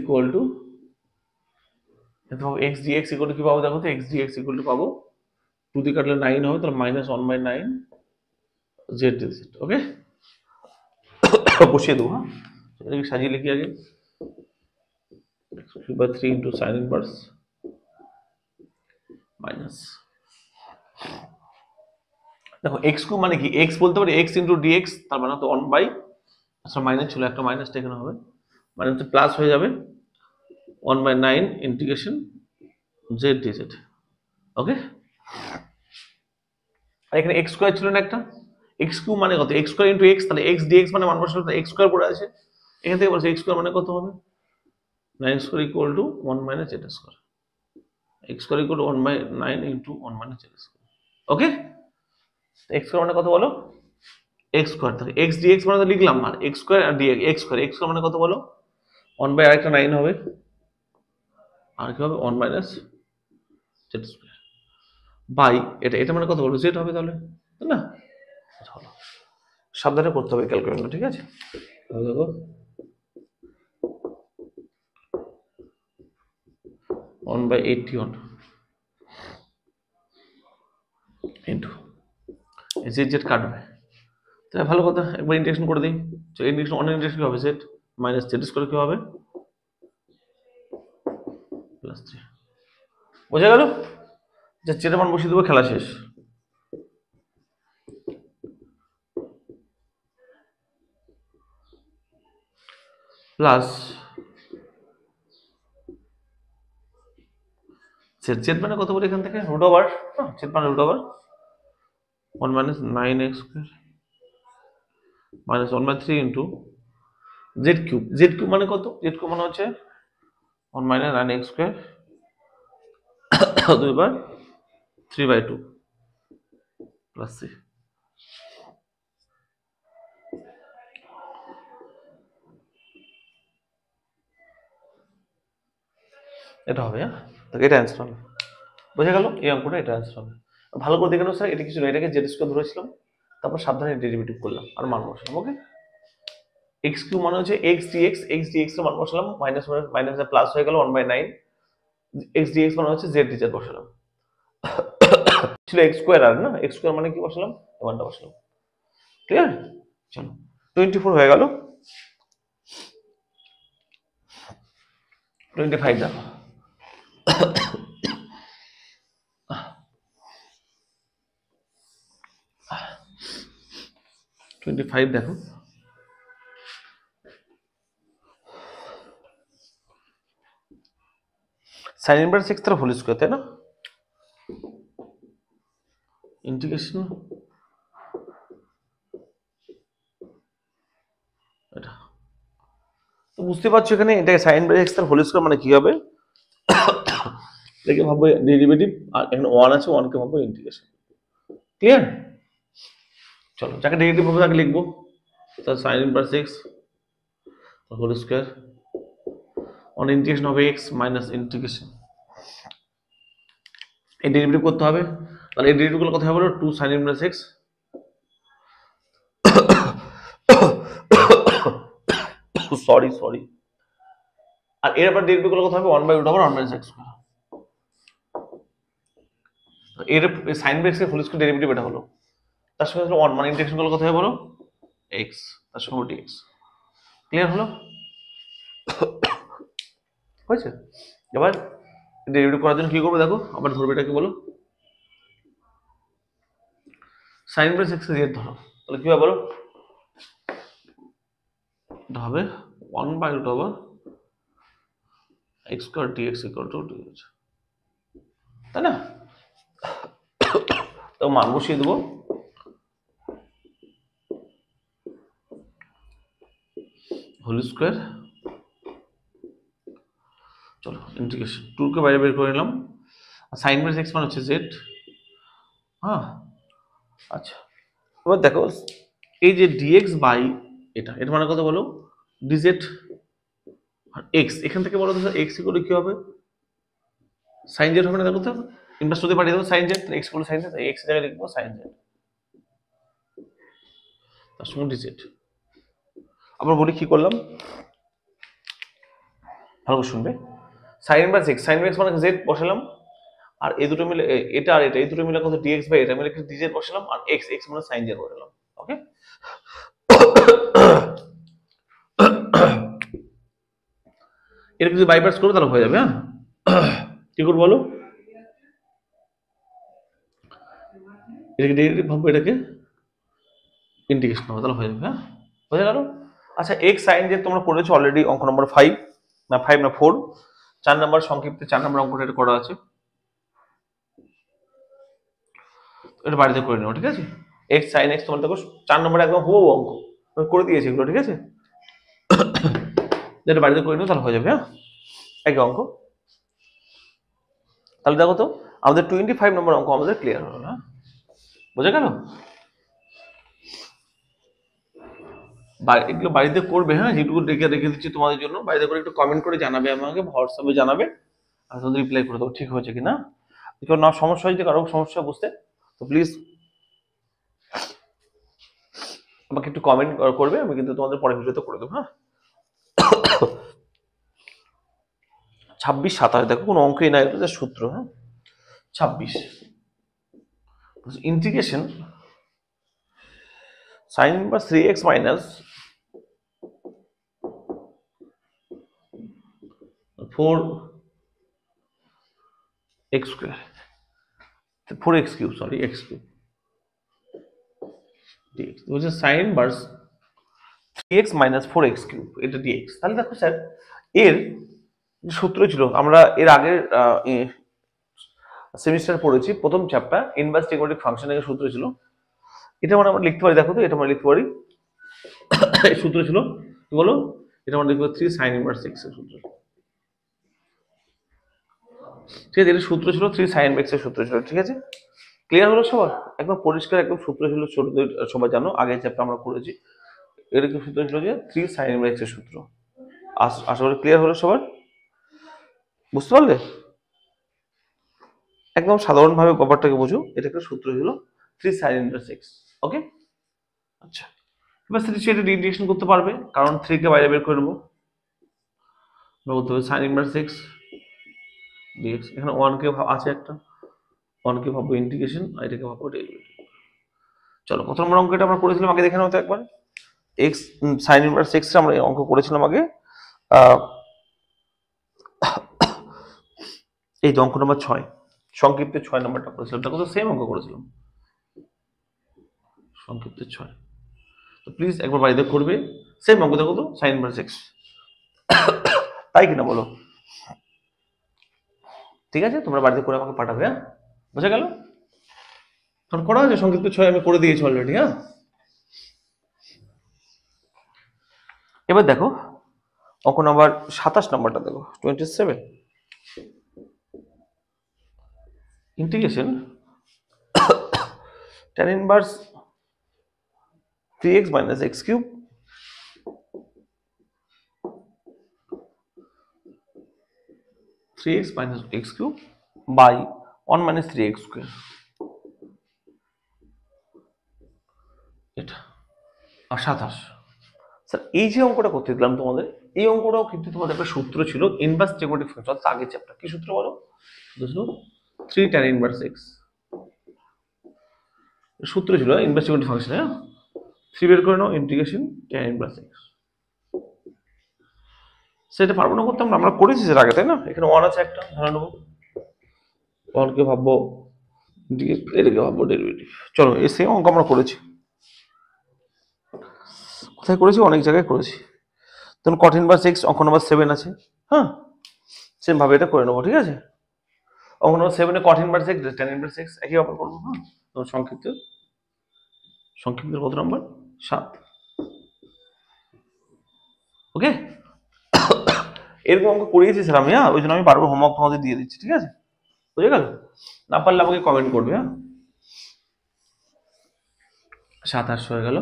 Speaker 1: x dx = কি পাবো, দেখো তো x dx = পাবো 2 দিয়ে কাটলে 9 হবে, তাহলে -1/9 z dz। ওকে, বসিয়ে দেবো। হ্যাঁ, এটাকে সাজিয়ে লিখি আগে x³/3 × sin inverse মাইনাস, দেখো x³ মানে কি, x বলতে পারি x × dx, তার মানে তো 1/, আচ্ছা মাইনাস ছিল একটা, মাইনাসটা এখানে হবে, মানে হচ্ছে প্লাস হয়ে যাবে 1/9 ইন্টিগ্রেশন z dz। ওকে, আর এখানে x² ছিল না একটা, x³ মানে কত, x² × x, তাহলে x dx মানে 1 বসালে তো x² পড়ে আছে, এখান থেকে বলছে x² মানে কত হবে 9² = 1 - z², x² = 1/9 × 1 - z²। ওকে, x² মানে কত বলো, x², তাহলে x dx মানে তো লিখলাম, আর x² আর dx x² মানে কত বলো 1/, আরেকটা 9 হবে, আর কি হবে 1 - z², বাই এটা মানে কত বলো z হবে, তাহলে তাই না? হলো, সাবধানে করতে হবে ক্যালকুলেশন, ঠিক আছে? দেখো 1/81 ইন্টু z কাটবে, তাহলে ভালো কথা, একবার ইন্টিগ্রেশন করে দিই। তো ইন্টিগ্রেশন অন ইন্টিগ্রেশন কি হবে, z - z² কি হবে +3। বোঝা গেল? যে z এর মান বসিয়ে দেবো, খেলা শেষ। প্লাস z মানে কত বলি এখান থেকে √ z মানে √ 1 - 9x² - 1/3 ইন্টু z³ মানে কত, z³ মানে হচ্ছে 1 - 9x² 2 বার 3/2 প্লাস 3। এটা হবে, হ্যাঁ, তো এটা অ্যান্সার হবে। বোঝা গেল? এই অঙ্কটা এটা অ্যান্সার হবে। ভালো করে দেখে নাও স্যার, এটা কিছু না, এটাকে z² ধরেছিলাম, তারপর সাবধানে ডেরিভেটিভ করলাম আর মান বসালাম। ওকে, x³ মানে হচ্ছে x dx এর মান বসালাম, মাইনাস প্লাস হয়ে গেল 1/9, x dx মানে হচ্ছে z dz বসালাম, ছিল x² আর না, x² মানে কি বসালাম, মানটা বসালাম। ক্লিয়ার? চলো 24 হয়ে গেল, 25 দেখো। 25 দেখো, sin ইনভার্স x তার হোল স্কয়ার, তাই না? ইন্টিগ্রেশন এটা তো বুঝতে পারছো, এখানে এটা sin ইনভার্স x তার হোল স্কয়ার মানে কি হবে, এটাকে ভাববো ডেরিভেটিভ, আর এখানে 1 আছে, 1 কে ভাববো ইন্টিগ্রেশন। ক্লিয়ার? চলো যাকে ডেরিভেটিভ ভাববো তাকে লিখবো, তার sin inverse x whole square on integration হবে x মাইনাস ইন্টিগ্রেশন, এই ডেরিভেটিভ করতে হবে, তাহলে এই ডেরিভেটিভ গুলো কথা হবে 2 sin ইনভার্স x সরি, আর এর আবার ডেরিভেটিভ গুলো কথা হবে 1/√1 - x²। এর sin x এর হোল স্কয়ার ডেরিভেটিভ এটা হলো, তার সঙ্গে 1 মানে ইন্টিগ্রেশন গুলো কথা হবে বলো x, তার সঙ্গে dx। ক্লিয়ার হলো? হয়েছে? এবার ডেরিভেটিভ করার জন্য কি করবো দেখো, আবার ধরবে এটাকে বলো sin ইনভার্স x এর z ধরো, তাহলে কি হবে বলো এটা হবে 1/√x² dx equal to dx, তাই না? তো মান বসিয়ে দেবো। হোল স্কোয়ার, চলো ইন্টিগ্রেশন 2 কে বাইরে বের করে নিলাম, সাইন ইনভার্স x মানে হচ্ছে z। হ্যাঁ, আচ্ছা এবার দেখো এই যে dx বাই এটা মানে কত বলো, dz। আর x এখান থেকে বলো তো x করে কি হবে, সাইন z হবে না? দেখো তো ইনভার্স হতে পারি, দেখো সাইন z, x বলে সাইন z, x জায়গায় লিখবো সাইন z তার সঙ্গে dz। আবার বলি কি করলাম, ভালো করে শুনবে। Sign inverse x, sign inverse মানে z বসালাম, আর এই দুটো মিলে এটা আর এটা, এই দুটো মিলে কত dx বাই এটা মিলে dz বসালাম, আর x মানে সাইন z বসালাম। ওকে, এটা যদি বাইপাস করো তাহলে হয়ে যাবে। হ্যাঁ, কি করবো বলো, এটাকে ডেরিভেটিভ ভাববো, এটাকে ইন্টিগ্রেশন হবে, তাহলে হয়ে যাবে। হ্যাঁ, বোঝা গেল? আচ্ছা এক্স সাইন যে তোমরা পড়েছো অলরেডি, অঙ্ক নম্বর 5 না 4, 4 নম্বর সংক্ষিপ্তে 4 নম্বর অঙ্কটা এটা করা আছে, এটা বাড়িতে করে নেবো, ঠিক আছে? এক্স সাইন এক্স তোমার দেখো 4 নম্বরে একদম হুবহু অঙ্ক করে দিয়েছি এগুলো, ঠিক আছে? এটা বাড়িতে করে নেবো তাহলে হয়ে যাবে। হ্যাঁ, একই অঙ্ক। তাহলে দেখো তো আমাদের 25 নম্বর অঙ্ক আমাদের ক্লিয়ার হলো না, বোঝা গেল? এগুলো বাড়িতে করবে। হ্যাঁ, যেটুকু রেখে দিচ্ছি তোমাদের জন্য, বাড়িতে করে একটু কমেন্ট করে জানাবে, আমাকে হোয়াটসঅ্যাপে জানাবে, আর তোমাদের রিপ্লাই করে দেবো ঠিক হয়েছে কিনা। কেউ না সমস্যা হয়েছে, কারো সমস্যা বুঝতে, তো প্লিজ আমাকে একটু কমেন্ট করবে, আমি কিন্তু তোমাদের পরে ভিডিওতে করে দেবো। হ্যাঁ, 26, 27 দেখো কোনো অঙ্কই নাই, এটা সূত্র। হ্যাঁ, 26 integration sign inverse 3x minus 4x², 4x³ sorry x³ dx, হচ্ছে sign inverse 3x minus 4x³, এটা dx। তাহলে দেখো স্যার এর যে সূত্র ছিল, আমরা এর আগের সেমিস্টার পড়েছি প্রথম চ্যাপ্টার ইনভার্স ট্রিগোনোমেট্রিক ফাংশনের সূত্র ছিল, এটা মানে আমরা লিখতে পারি, দেখো তো এটা আমরা লিখতে পারি, এই সূত্র ছিল কি বলো, এটা আমরা লিখতে পারি 3 সাইন ইনভার্স x এর সূত্র, ঠিক আছে? এটা সূত্র ছিল 3 সাইন x এর সূত্র ছিল, ঠিক আছে? ক্লিয়ার হলো সবার? একদম পরিষ্কার, একদম সূত্র ছিল, ছোটদের সবাই জানো, আগের চ্যাপ্টার আমরা পড়েছি, এর কি সূত্র ছিল যে 3 সাইন ইনভার্স x এর সূত্র। আশা করি ক্লিয়ার হলো সবার, বুঝতে পারলে? একদম সাধারণভাবে ব্যাপারটাকে বুঝো, এটা একটা সূত্র ছিল 3 সাইন ইনভার্স x। ওকে, আচ্ছা এবার সেটা ইন্টিগ্রেশন করতে পারবে, কারণ 3 কে বাইরে বের করে নেবো, বলতে হবে সাইন ইনভার্স x dx, এখানে 1 কে আছে একটা, 1 কে ভাববো ইন্টিগ্রেশন, আর এটাকে ভাববো ডেরিভেটিভ। চলো প্রথম নম্বর অঙ্কটা আমরা করেছিলাম আগে, দেখে নাও তো একবার। x সাইন ইনভার্স x আমরা অঙ্ক করেছিলাম আগে, এই অঙ্ক নম্বর 6 সংক্ষিপ্তে 6 নম্বরটা করেছিলাম, দেখো তো সেম অঙ্ক করেছিলাম সংক্ষিপ্তে 6, তো প্লিজ একবার বাড়িতে করবে, সেম অঙ্ক দেখো তো সাইন ইনভার্স x, তাই কিনা বলো? ঠিক আছে, তোমরা বাড়িতে করে আমাকে পাঠাবে। হ্যাঁ, বোঝা গেল? কারণ করা আছে সংক্ষিপ্ত 6 আমি করে দিয়েছি অলরেডি। হ্যাঁ, এবার দেখো অঙ্ক নম্বর 27 নম্বরটা দেখো, 27 integration tan inverse 3x minus x³ 3x minus x³ by 1 minus 3x², এটা আর 27। স্যার এই যে অঙ্কটা করতে দিলাম তোমাদের, এই অঙ্কটাও কিন্তু তোমাদের একটা সূত্র ছিল ইনভার্স ট্রিগোনোমেট্রিক ফাংশন, অর্থাৎ আগের চ্যাপ্টার। কি সূত্র বলো? সূত্র 3 tan ইনভার্স x, সূত্র ছিল ইনভার্স ট্রিগোনোমেট্রিক ফাংশন। হ্যাঁ, 3 বের করে নাও ইন্টিগ্রেশন tan ইনভার্স x, সেটা পারবো না করতে, আমরা করেছি সেটা আগে, তাই না? এখানে 1 আছে একটা, ধরে নেবো 1 কে ভাববো এটাকে ভাববো ডেরিভেটিভ। চলো এই সেম অঙ্ক আমরা করেছি, কোথায় করেছি? অনেক জায়গায় করেছি। তখন cot ইনভার্স x অঙ্ক নম্বর 7 আছে। হ্যাঁ, সেম ভাবে এটা করে নেবো, ঠিক আছে। অঙ্ক নম্বর 7 এ cot inverse x tan inverse x একই ব্যাপার করবো। হ্যাঁ, তো সংক্ষিপ্ত কত নম্বর 7। ওকে, এরকম অঙ্ক করিয়েছি স্যার আমি। হ্যাঁ, ওই জন্য আমি বারবার হোমওয়ার্ক তোমাদের দিয়ে দিচ্ছি, ঠিক আছে। বুঝে গেল? না পারলে আমাকে কমেন্ট করবে। হ্যাঁ, 7 হয়ে গেল।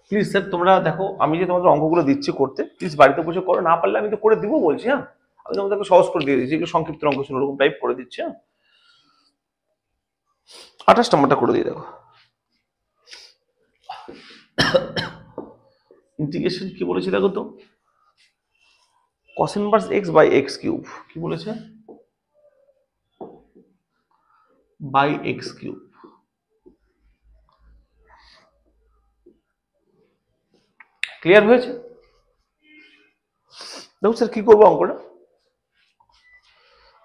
Speaker 1: প্লিজ স্যার তোমরা দেখো, আমি যে তোমাদের অঙ্কগুলো দিচ্ছি করতে, প্লিজ বাড়িতে বসে করো। না পারলে আমি তো করে দিব বলছি। হ্যাঁ, আমি তোমাদেরকে সহজ করে দিয়ে দিচ্ছি, এগুলো সংক্ষিপ্ত অঙ্ক ছিল, ওরকম টাইপ করে দিচ্ছি। হ্যাঁ, 28 নম্বরটা করে দিয়ে দেখো। ইন্টিগ্রেশন কি বলেছে দেখো তো, cos inverse x by x cube. কি বলেছে? By x cube. ক্লিয়ার হয়েছে? দেখো স্যার কি করবো অঙ্কটা,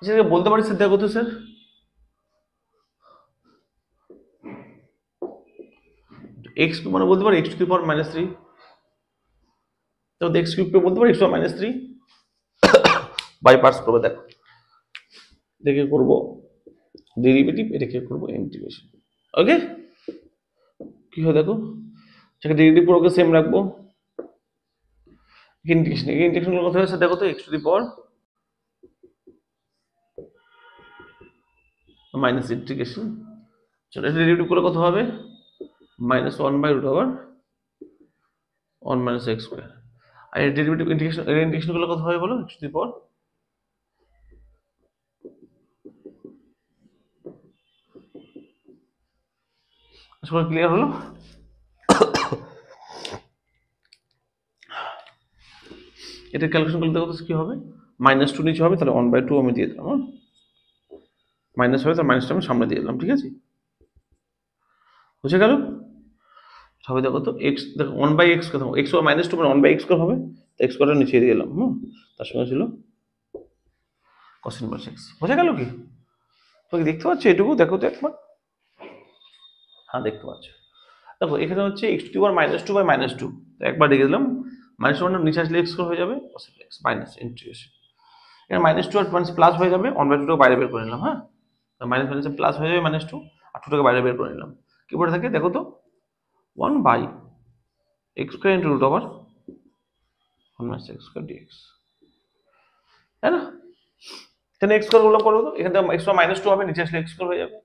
Speaker 1: সেটাকে বলতে পারি স্যার। দেখো তো স্যার, x কিউব মানে বলতে পারি x টু দি পাওয়ার -3। তাহলে x কিউবকে বলতে পারি x to the power -3 by parts করবো। দেখো এটাকে করবো ডেরিভেটিভ, এটাকে করবো ইন্টিগ্রেশন। ওকে, কি হয় দেখো, সেটা ডেরিভেটিভ পুরোকে সেম রাখবো। ইন্টিগ্রেশন কথা হচ্ছে দেখো তো, x to the power minus integration, চলো এটা ডেরিভেটিভ করে কত হবে, -1/√1 - x স্কয়ার। আর এর ডেরিভেটিভ ইন্টিগ্রেশন করলে কত হবে বলো, x টু দি পাওয়ার সবাই ক্লিয়ার হলো? এটা ক্যালকুলেশন করলে দেখো কি হবে, -2 নিচে হবে, তাহলে 1/2 আমি দিয়ে দিলাম। মাইনাস হবে, তার মাইনাসটা আমি সামনে দিয়ে দিলাম, ঠিক আছে। বুঝে গেল? হবে দেখো তো, x দেখো 1/x কথা, x ও -2 মানে 1/x করে হবে, তো x স্কয়ারটা নিচে দিয়ে দিলাম। তার সঙ্গে ছিল cos ইনভার্স x। বুঝে গেল কি? তুমি দেখতে পাচ্ছ এটুকু? দেখো তো একবার। হ্যাঁ, দেখতে পাচ্ছ। দেখো এখানে হচ্ছে x টু দি পাওয়ার -2/-2, তো একবার লিখে দিলাম। -1 মানে নিচে আসলে x স্কয়ার হয়ে যাবে, cos x মাইনাস ইন্টিগ্রেশন। এখানে -2 আর প্লাস হয়ে যাবে, 1/2 বাইরে বের করে নিলাম। হ্যাঁ, মাইনাস মাইনাসে প্লাস হয়ে যাবে, -2 আর 2 টাকে বাইরে বের করে নিলাম। কি পড়ে থাকে দেখো তো, 1/x square into √1 - x square dx, তাই না? এখানে x স্কয়ার গুলো করো তো, এখানে x -2 হবে, নিচে আসলে x স্কয়ার হয়ে যাবে।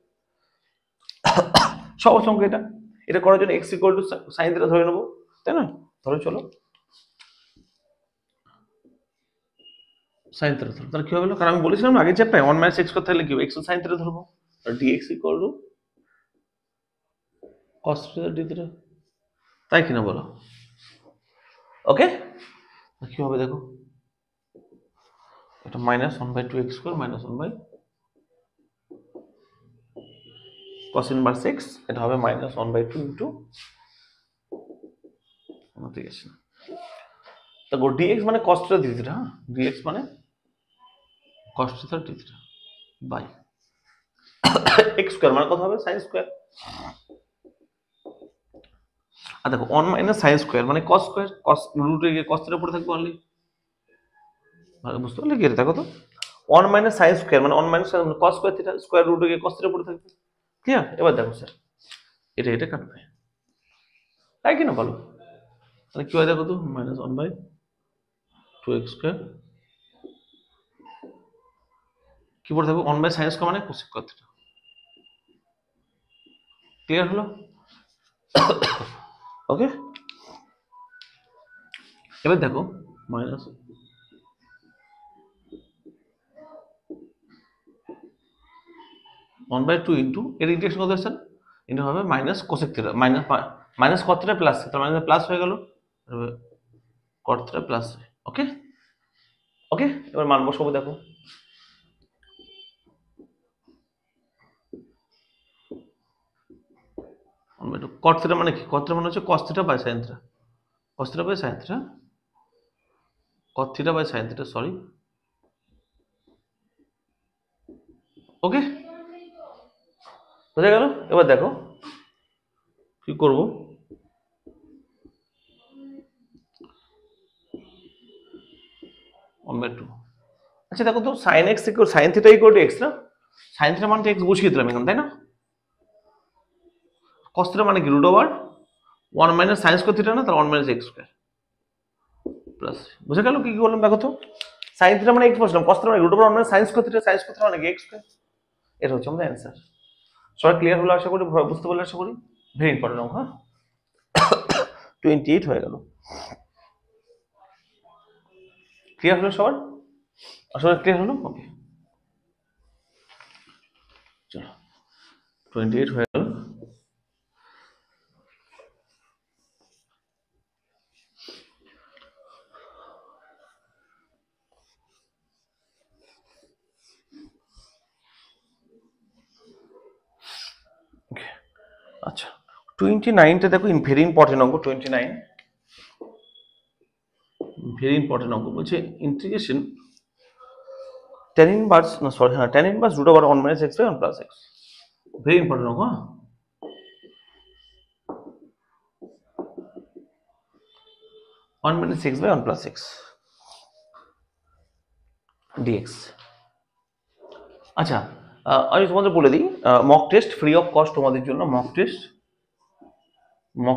Speaker 1: সহজ অঙ্ক এটা। এটা করার জন্য x sin থিটা ধরে নেবো, তাই না? ধরে চলো sin থিটা ধরো, তাহলে কি হবে? কারণ আমি বলেছিলাম না আগের চ্যাপ্টারে 1 - x স্কয়ার থাকলে কি হবে, x sin থিটা ধরবো, আর dx cos theta d theta, তাই কিনা বলো? ওকে, কি হবে দেখো, এটা -1/2 x square -1 cos inverse x, এটা হবে -1/2 ইনটু ইন্টিগ্রেশন। তারপর dx মানে cos থিটা d থিটা। হ্যাঁ, dx মানে cos theta d theta by x square মানে কত হবে, sin স্কয়ার। আর দেখো 1 - sin স্কয়ার মানে cos স্কয়ার, cos রুটে গিয়ে cos থিটা পড়ে থাকবে অনলি। ভালো বুঝতে পারলে? কি দেখো তো, 1 - sin স্কয়ার মানে 1 - cos স্কয়ার থিটা, স্কয়ার রুটে গিয়ে cos থিটা পড়ে থাকবে। ক্লিয়ার? এবার দেখো স্যার, এটা কাটবে, তাই কিনা বলো? তাহলে কি হয় দেখো তো, -1/2 x স্কয়ার, কি পড়ে থাকবে 1 sin স্কয়ার মানে cos স্কয়ার থিটা। ক্লিয়ার হলো? ওকে, এবার দেখো মাইনাস 1/2 ইন্টু এর ইন্টিগ্রেশন কত স্যার, এটা হবে মাইনাস কোসেক থিটা, মাইনাস কট থিটা প্লাস, তার মানে প্লাস হয়ে গেল, কট থিটা প্লাস। ওকে ওকে, এবার মান বসাবো। দেখো কট থিটা মানে কি, কট থিটা মানে হচ্ছে cos theta by sin theta, cos theta by sin theta, cot theta by sin theta, sorry. Okay, বোঝা গেল? এবার দেখো কি করব, 1/2। আচ্ছা দেখো তো sin x equal sin theta equal to x না, sin থিটা মানে x বসিয়ে দিলাম এখানে, তাই না? cos থিটা মানে কি root over 1 minus sin square theta না, তার 1 মাইনাস x স্কয়ার প্লাস, বুঝে গেল কি কি করলাম দেখো তো? sin থিটা মানে x বসলাম, cos থিটা মানে root over 1 minus sin square theta, sin square theta মানে x স্কয়ার। এটা হচ্ছে আমাদের অ্যান্সার। সবাই ক্লিয়ার হলো আশা করি, বুঝতে পারলে আশা করি। ভেরি ইম্পর্টেন্ট অঙ্ক। হ্যাঁ 28 হয়ে গেল। ক্লিয়ার হলো সবার? আসলে ক্লিয়ার হলো? ওকে চলো 28 হয়ে গেল। আচ্ছা 29টা দেখো ভেরি ইম্পর্টেন্ট অঙ্ক। 29 ভেরি ইম্পর্টেন্ট অঙ্ক, বলছে ইন্টিগ্রেশন tan ইনভার্স না সরি হ্যাঁ tan inverse root over 1 minus x by 1 plus x। Very important অঙ্ক। 1 minus x by 1 plus x dx। আচ্ছা আমি তোমাদের বলে দিই, mock test free of cost তোমাদের জন্য। মক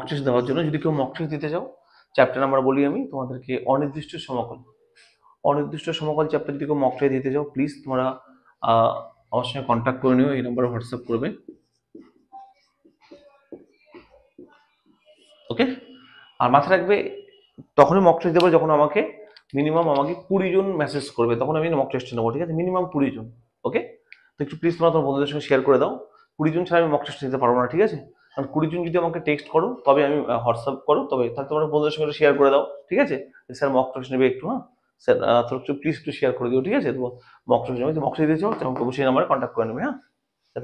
Speaker 1: টেস্ট দেওয়ার জন্য যদি কেউ মক টেস্ট দিতে চাও, চ্যাপ্টার নাম্বার বলি আমি তোমাদেরকে, অনির্দিষ্ট সমকল। অনির্দিষ্ট সমকল চ্যাপ্টার যদি কেউ মক টেস্ট দিতে চাও, প্লিজ তোমরা আমার সঙ্গে কন্ট্যাক্ট করে নিও, এই নাম্বারে হোয়াটসঅ্যাপ করবে। ওকে, আর মাথায় রাখবে তখনই মক টেস্ট দেবো যখন আমাকে মিনিমাম 20 জন মেসেজ করবে, তখন আমি মক টেস্ট নেবো, ঠিক আছে? মিনিমাম 20 জন। ওকে, তো একটু প্লিজ তোমরা তোমার বন্ধুদের সঙ্গে শেয়ার করে দাও। 20 জন ছাড়া আমি মক টেস্ট দিতে পারবো না, ঠিক আছে? কারণ 20 জন যদি আমাকে টেক্সট করো, তবে আমি হোয়াটসঅ্যাপ করো, তবে তাহলে তোমার বন্ধুদের সঙ্গে শেয়ার করে দাও, ঠিক আছে? স্যার মক টেস্ট নেবে একটু, হ্যাঁ স্যার তোর একটু প্লিজ একটু শেয়ার করে দিও, ঠিক আছে? তো মক টেস্ট নেবে, মক টেস্ট দিতে চাও তখন অবশ্যই নাম্বারে কন্ট্যাক্ট করে নেবে, হ্যাঁ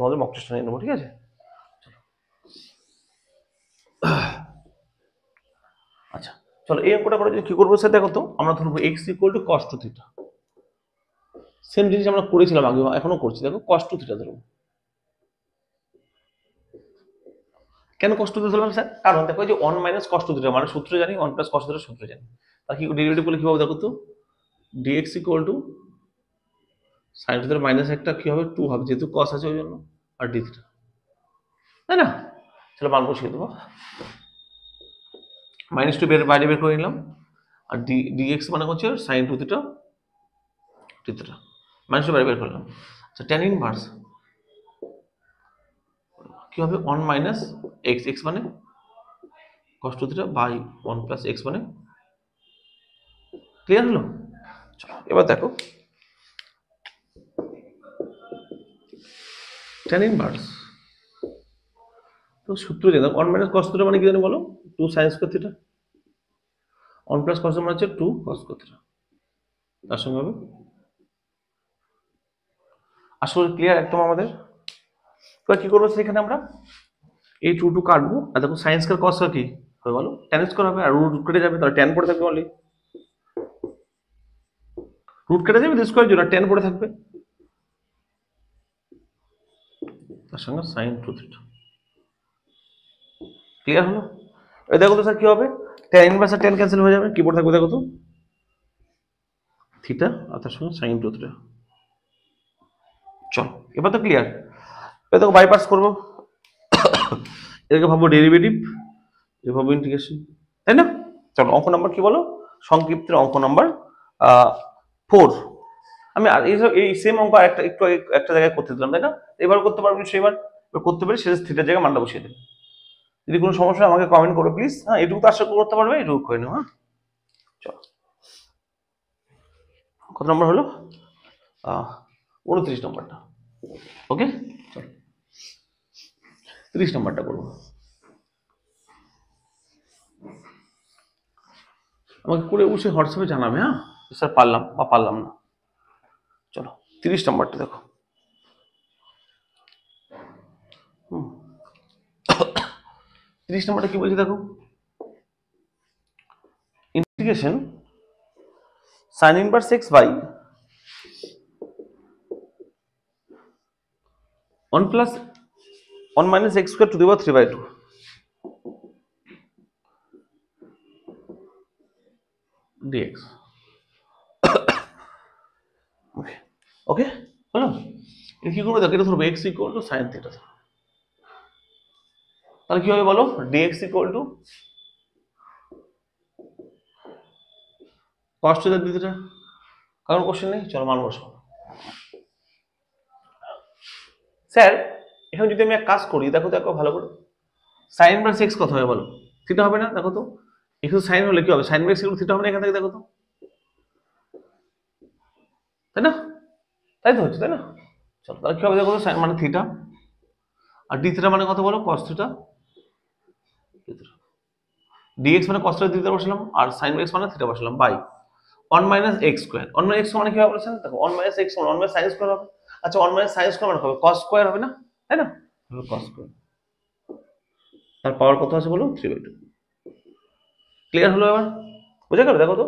Speaker 1: তোমাদের মক টেস্ট নিয়ে নেবো, ঠিক আছে? আচ্ছা চলো এই অঙ্কটা করে কি করবো স্যার? দেখো তো আমরা ধরবো x equal two cos 2 theta. Same জিনিস আমরা করেছিলাম আগে, এখনো করছি। দেখো cos 2 থিটা ধরবো। কেন cos 2 থিটা ধরলাম স্যার? কারণ দেখো এই যে 1 মাইনাস cos 2 থিটা মানে সূত্র জানি, 1 প্লাস cos থিটা সূত্র জানি, তার কি ডেরিভেটিভ করলে কি হবে দেখো তো? dx ইকুয়াল টু sin থিটার মাইনাস একটা কি হবে 2 হবে, যেহেতু cos আছে ওই জন্য, আর d থিটা, তাই না? চলো মান বসিয়ে দেবো। -2 বাইরে বের করে নিলাম, আর dx মানে হচ্ছে sin 2 থিটা d থিটা, -2 বাইরে বের করলাম। আচ্ছা tan ইনভার্স কি হবে 1 মাইনাস x, x মানে cos 2 theta by 1 plus x মানে, ক্লিয়ার হলো? চলো এবার দেখো tan ইনভার্স তো সূত্র জানো 1 মাইনাস cos থিটা মানে কি জানো বলো? 2 sin square theta. 1 plus cos মানে হচ্ছে 2 cos স্কয়ার থিটা, তার সঙ্গে হবে। আসলে ক্লিয়ার একদম আমাদের। এবার কি করবো সেখানে আমরা এই 2 2 কাটবো, আর দেখো sin স্কয়ার cos স্কয়ার কি হবে বলো? tan স্কয়ার হবে, আর রুট কেটে যাবে, তাহলে tan পড়ে থাকবে অনলি। রুট কেটে যাবে স্কয়ার জন্য, tan পড়ে থাকবে, তার সঙ্গে sin 2 থিটা। ক্লিয়ার হলো? এই দেখো তো স্যার কি হবে? tan ইনভার্স আর tan ক্যান্সেল হয়ে যাবে, কি পড়ে থাকবে দেখো তো? থিটা আর তার সঙ্গে sin 2 থিটা। চলো এবার তো ক্লিয়ার। এবার দেখো বাইপাস করবো, এটাকে ভাবো ডেরিভেটিভ, এ ভাবো ইন্টিগ্রেশন, তাই না? চলো অঙ্ক নাম্বার কি বলো? সংক্ষিপ্তের অঙ্ক নাম্বার 4। আমি এই সেম অঙ্ক একটা একটু একটা জায়গায় করতে দিলাম, তাই না? এবার করতে পারবো সেবার করতে পারি, সেটা থিটার জায়গায় মানটা বসিয়ে দেবে। যদি কোনো সমস্যা আমাকে কমেন্ট করো প্লিজ, হ্যাঁ এটুকু তো আশা করতে পারবে, এটুকু করে নেবো। হ্যাঁ চলো কত নম্বর হলো? 29 নম্বরটা। ওকে চলো 30 নম্বরটা করবো। আমাকে করে অবশ্যই হোয়াটসঅ্যাপে জানাবে, হ্যাঁ স্যার পারলাম বা পারলাম না। চলো 30 নম্বরটা দেখো। 30 নম্বরটা কি বলছি দেখো, integration sin inverse x by 1 plus 1 minus x square to the power 3/2 dx। Okay, হলো। এটা কি করবো দেখো, এটা ধরবো x equal to sine theta, তাহলে কি হবে বলো, dx equal to cos theta d theta. কারণ কোশ্চেন নেই, চলো মান বসাবো। স্যার এখন যদি আমি এক কাজ করি, দেখো দেখো ভালো করে, সাইন ইনভার্স এক্স কত হবে বলো, থিটা হবে না? দেখো তো, একটু সাইন হলে কি হবে, সাইন ইনভার্স এক্স থিটা হবে না এখান থেকে, দেখো তো, তাই না? তাই তো হচ্ছে, তাই না? চলো তাহলে কি হবে দেখো তো, সাইন মানে থিটা, আর ডি থিটা মানে কত বলো, কস থিটা। ডিএক্স মানে কস থিটা d থিটা বসালাম, আর সাইন এক্স মানে থিটা বসালাম, by 1 minus x square. 1 minus x মানে কি হবে বলেছেন, দেখো 1 মাইনাস এক্স মানে 1 মাইনাস সাইন স্কোয়ার হবে। আচ্ছা 1 মাইনাস সাইন স্কোয়ার মানে হবে কস স্কোয়ার হবে না, তাই না? কস স্কোয়ার, তার পাওয়ার কত আছে বলো, 3/2। ক্লিয়ার হলো এবার, বুঝে গেল? দেখো তো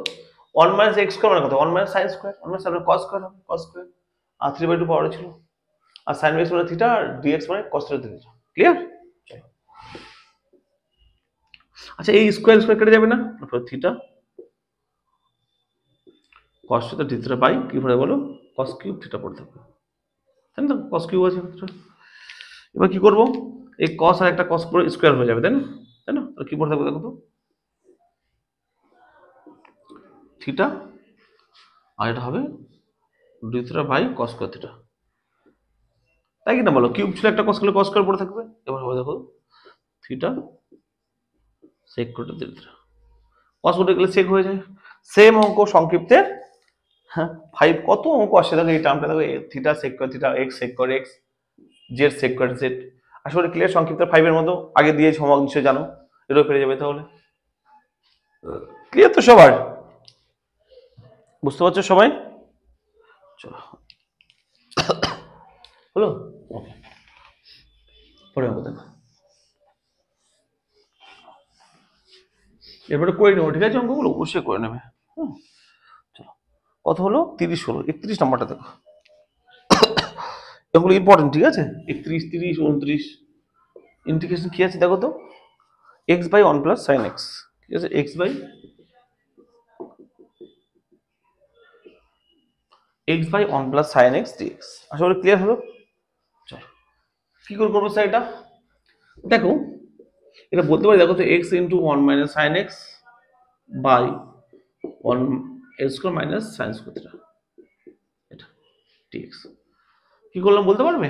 Speaker 1: 1 মাইনাস এক্স স্কোয়ার মানে কত, 1 minus sine square, 1 minus cos square হবে, কস স্কোয়ার, আর 3/2 পাওয়ার ছিল, আর সাইন এক্স মানে থিটা, আর ডিএক্স মানে কস থিটা থিটা। ক্লিয়ার? আচ্ছা এই স্কোয়ার স্কোয়ার কেটে যাবে না, তারপর theta cos theta d theta by কি পড়ে বলো, কস কিউব থিটা পড়ে থাকবে, তাই না? কস কিউব আছে। এবার কি করব, এই কস আর একটা কস পুরো স্কোয়ার হয়ে যাবে, তাই না? তাই না? তাহলে কি পড়ে থাকবে দেখো তো, থিটা, আর এটা হবে d theta by cos square theta, তাই কি না বলো? কিউব ছিল একটা, কস করলে কস স্কয়ার পড়ে থাকবে। এবার হবে দেখো থিটা সেক করে d থিটা, কস উঠে গেলে সেক হয়ে যায়। সেম অঙ্ক সংক্ষিপ্তের, হ্যাঁ 5 কত অঙ্ক আসে দেখো, এই টার্মটা দেখো, থিটা সেক করে থিটা, এক্স সেক করে এক্স, জেড সেক করে জেড। আসলে ক্লিয়ার, সংক্ষিপ্তের 5 এর মতো আগে দিয়ে হোমওয়ার্ক নিশ্চয় জানো, এটাও পেরে যাবে তাহলে। ক্লিয়ার তো সবার, বুঝতে পারছো সবাই? চলো হলো, ওকে, পরে অঙ্ক দেখো, এরপরে করে নেবো, ঠিক আছে? অঙ্কগুলো অবশ্যই করে নেবে। চলো, কত হলো, 30 হলো, 31 নাম্বারটা দেখো, এগুলো ইম্পর্টেন্ট, ঠিক আছে? 31, 30, 29 ইন্টিগ্রেশন কি আছে দেখো তো, x by 1 plus sine x, ঠিক আছে? X by x by 1 plus sine x dx. আসলে ক্লিয়ার হলো? চলো কি করে করবো স্যার এটা, দেখো এটা বলতে পারি, দেখো তো x into 1 minus sine x by 1 x square minus sine square theta, এটা ডিএক্স। কি করলাম বলতে পারবে?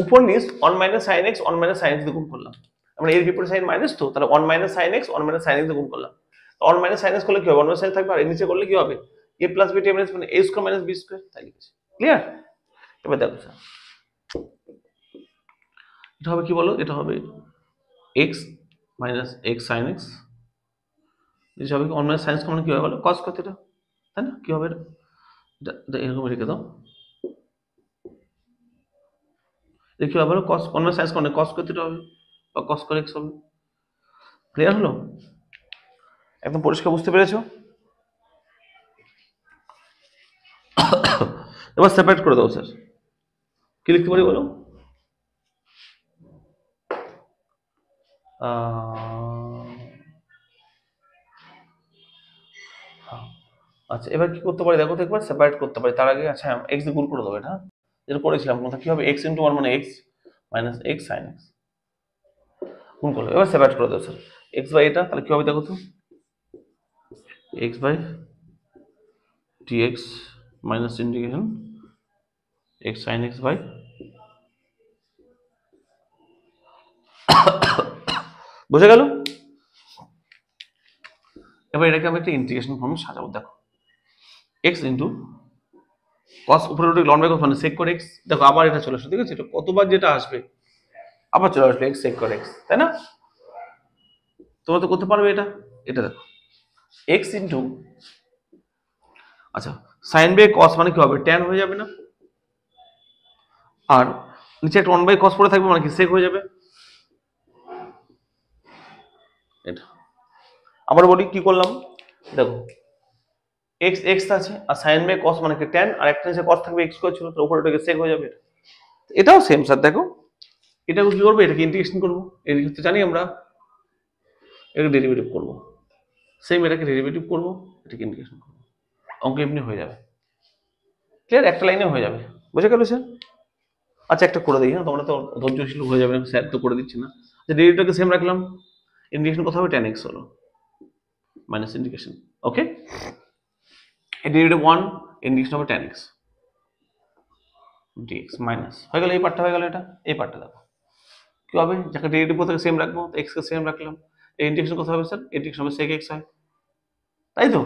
Speaker 1: উপর নিচ 1 minus sine x 1 minus sine x দিয়ে গুণ করলাম, আমরা এর বিপরীত সাইন মাইনাস, তো তাহলে 1 minus sine x 1 minus sine x দিয়ে গুণ করলাম। 1 মাইনাস সাইন এক্স করলে কি হবে, 1 মাইনাস সাইন থাকবে, আর এর নিচে করলে কি হবে, a প্লাস b টেবিল মানে a square minus b square, তাই লিখেছি। ক্লিয়ার? এবার দেখো স্যার, এটা হবে কি বলো, এটা হবে x minus x sin x, এটা হবে কি 1 মাইনাস সাইন স্কয়ার মানে কি হবে বলো, cos স্কয়ার থিটা, তাই না? কি হবে এটা, এটা এরকম রেখে দাও, এটা কি হবে বলো, cos 1 মাইনাস সাইন স্কয়ার মানে cos স্কয়ার থিটা হবে, বা cos স্কয়ার x হবে। ক্লিয়ার হলো? একদম পরিষ্কার বুঝতে পেরেছো? এবার সেপারেট করে দাও স্যার, কি লিখতে পারি বলো, আচ্ছা এবার কি করতে পারি দেখো তো, একবার সেপারেট করতে পারি তার আগে, আচ্ছা এক্স দিয়ে গুণ করে দেবো, এটা যেটা করেছিলাম, কি হবে, এক্স ইন্টু 1 মানে x minus x sine x, গুণ করলো। এবার সেপারেট করে দেবো স্যার, এক্স বাই এটা, তাহলে কি হবে দেখো তো, x by dx minus integration x sine x by, বুঝে গেল? এবার এটাকে আমি একটা ইন্টিগ্রেশন ফর্মে সাজাবো, দেখো এক্স ইন্টু কস, উপরে উঠে লন বাই কস মানে সেক করে এক্স, দেখো আবার এটা চলে আসলো, ঠিক আছে? এটা কতবার যেটা আসবে আবার চলে আসলো, এক্স সেক করে এক্স, তাই না? তোমরা তো করতে পারবে এটা, এটা দেখো এক্স ইন্টু, আচ্ছা সাইন বাই কস মানে কি হবে, ট্যান হয়ে যাবে না, আর নিচে একটা 1 বাই কস পড়ে থাকবে মানে কি সেক হয়ে যাবে, এটা। আবার বলি কি করলাম, দেখো এক্স এক্স আছে, আর সাইন বাই কস মানে কি ট্যান, আর একটা নিচে কস থাকবে, এক্স স্কয়ার ছিল, তো উপরে ওটাকে সেক হয়ে যাবে। এটাও সেম স্যার, দেখো এটাকে কি করবো, এটাকে ইন্টিগ্রেশন করবো, এর ক্ষেত্রে জানি আমরা এটাকে ডেরিভেটিভ করবো, সেম এটাকে ডেরিভেটিভ করবো, এটাকে ইন্টিগ্রেশন করবো, অঙ্ক এমনি হয়ে যাবে। ক্লিয়ার, একটা লাইনে হয়ে যাবে, বুঝে গেল স্যার? আচ্ছা একটা করে দিই, হ্যাঁ তোমরা তো ধৈর্যশীল হয়ে যাবে, স্যার তো করে দিচ্ছি না। আচ্ছা ডেরিভেটিভটাকে সেম রাখলাম, ইন্টিগ্রেশন কত হবে tan x হলো মাইনাস ইন্টিগ্রেশন, ওকে। এই ডেরিভেটিভ 1, ইন্টিগ্রেশন হবে tan x dx মাইনাস হয়ে গেল, এই পার্টটা হয়ে গেল, এটা এই পার্টটা দেখো কি হবে, যাকে ডেরিভেটিভ কোথায় সেম রাখবো, x কে সেম রাখলাম, এই ইন্টিগ্রেশন কত হবে স্যার, ইন্টিগ্রেশন হবে sec x হয়, তাই তো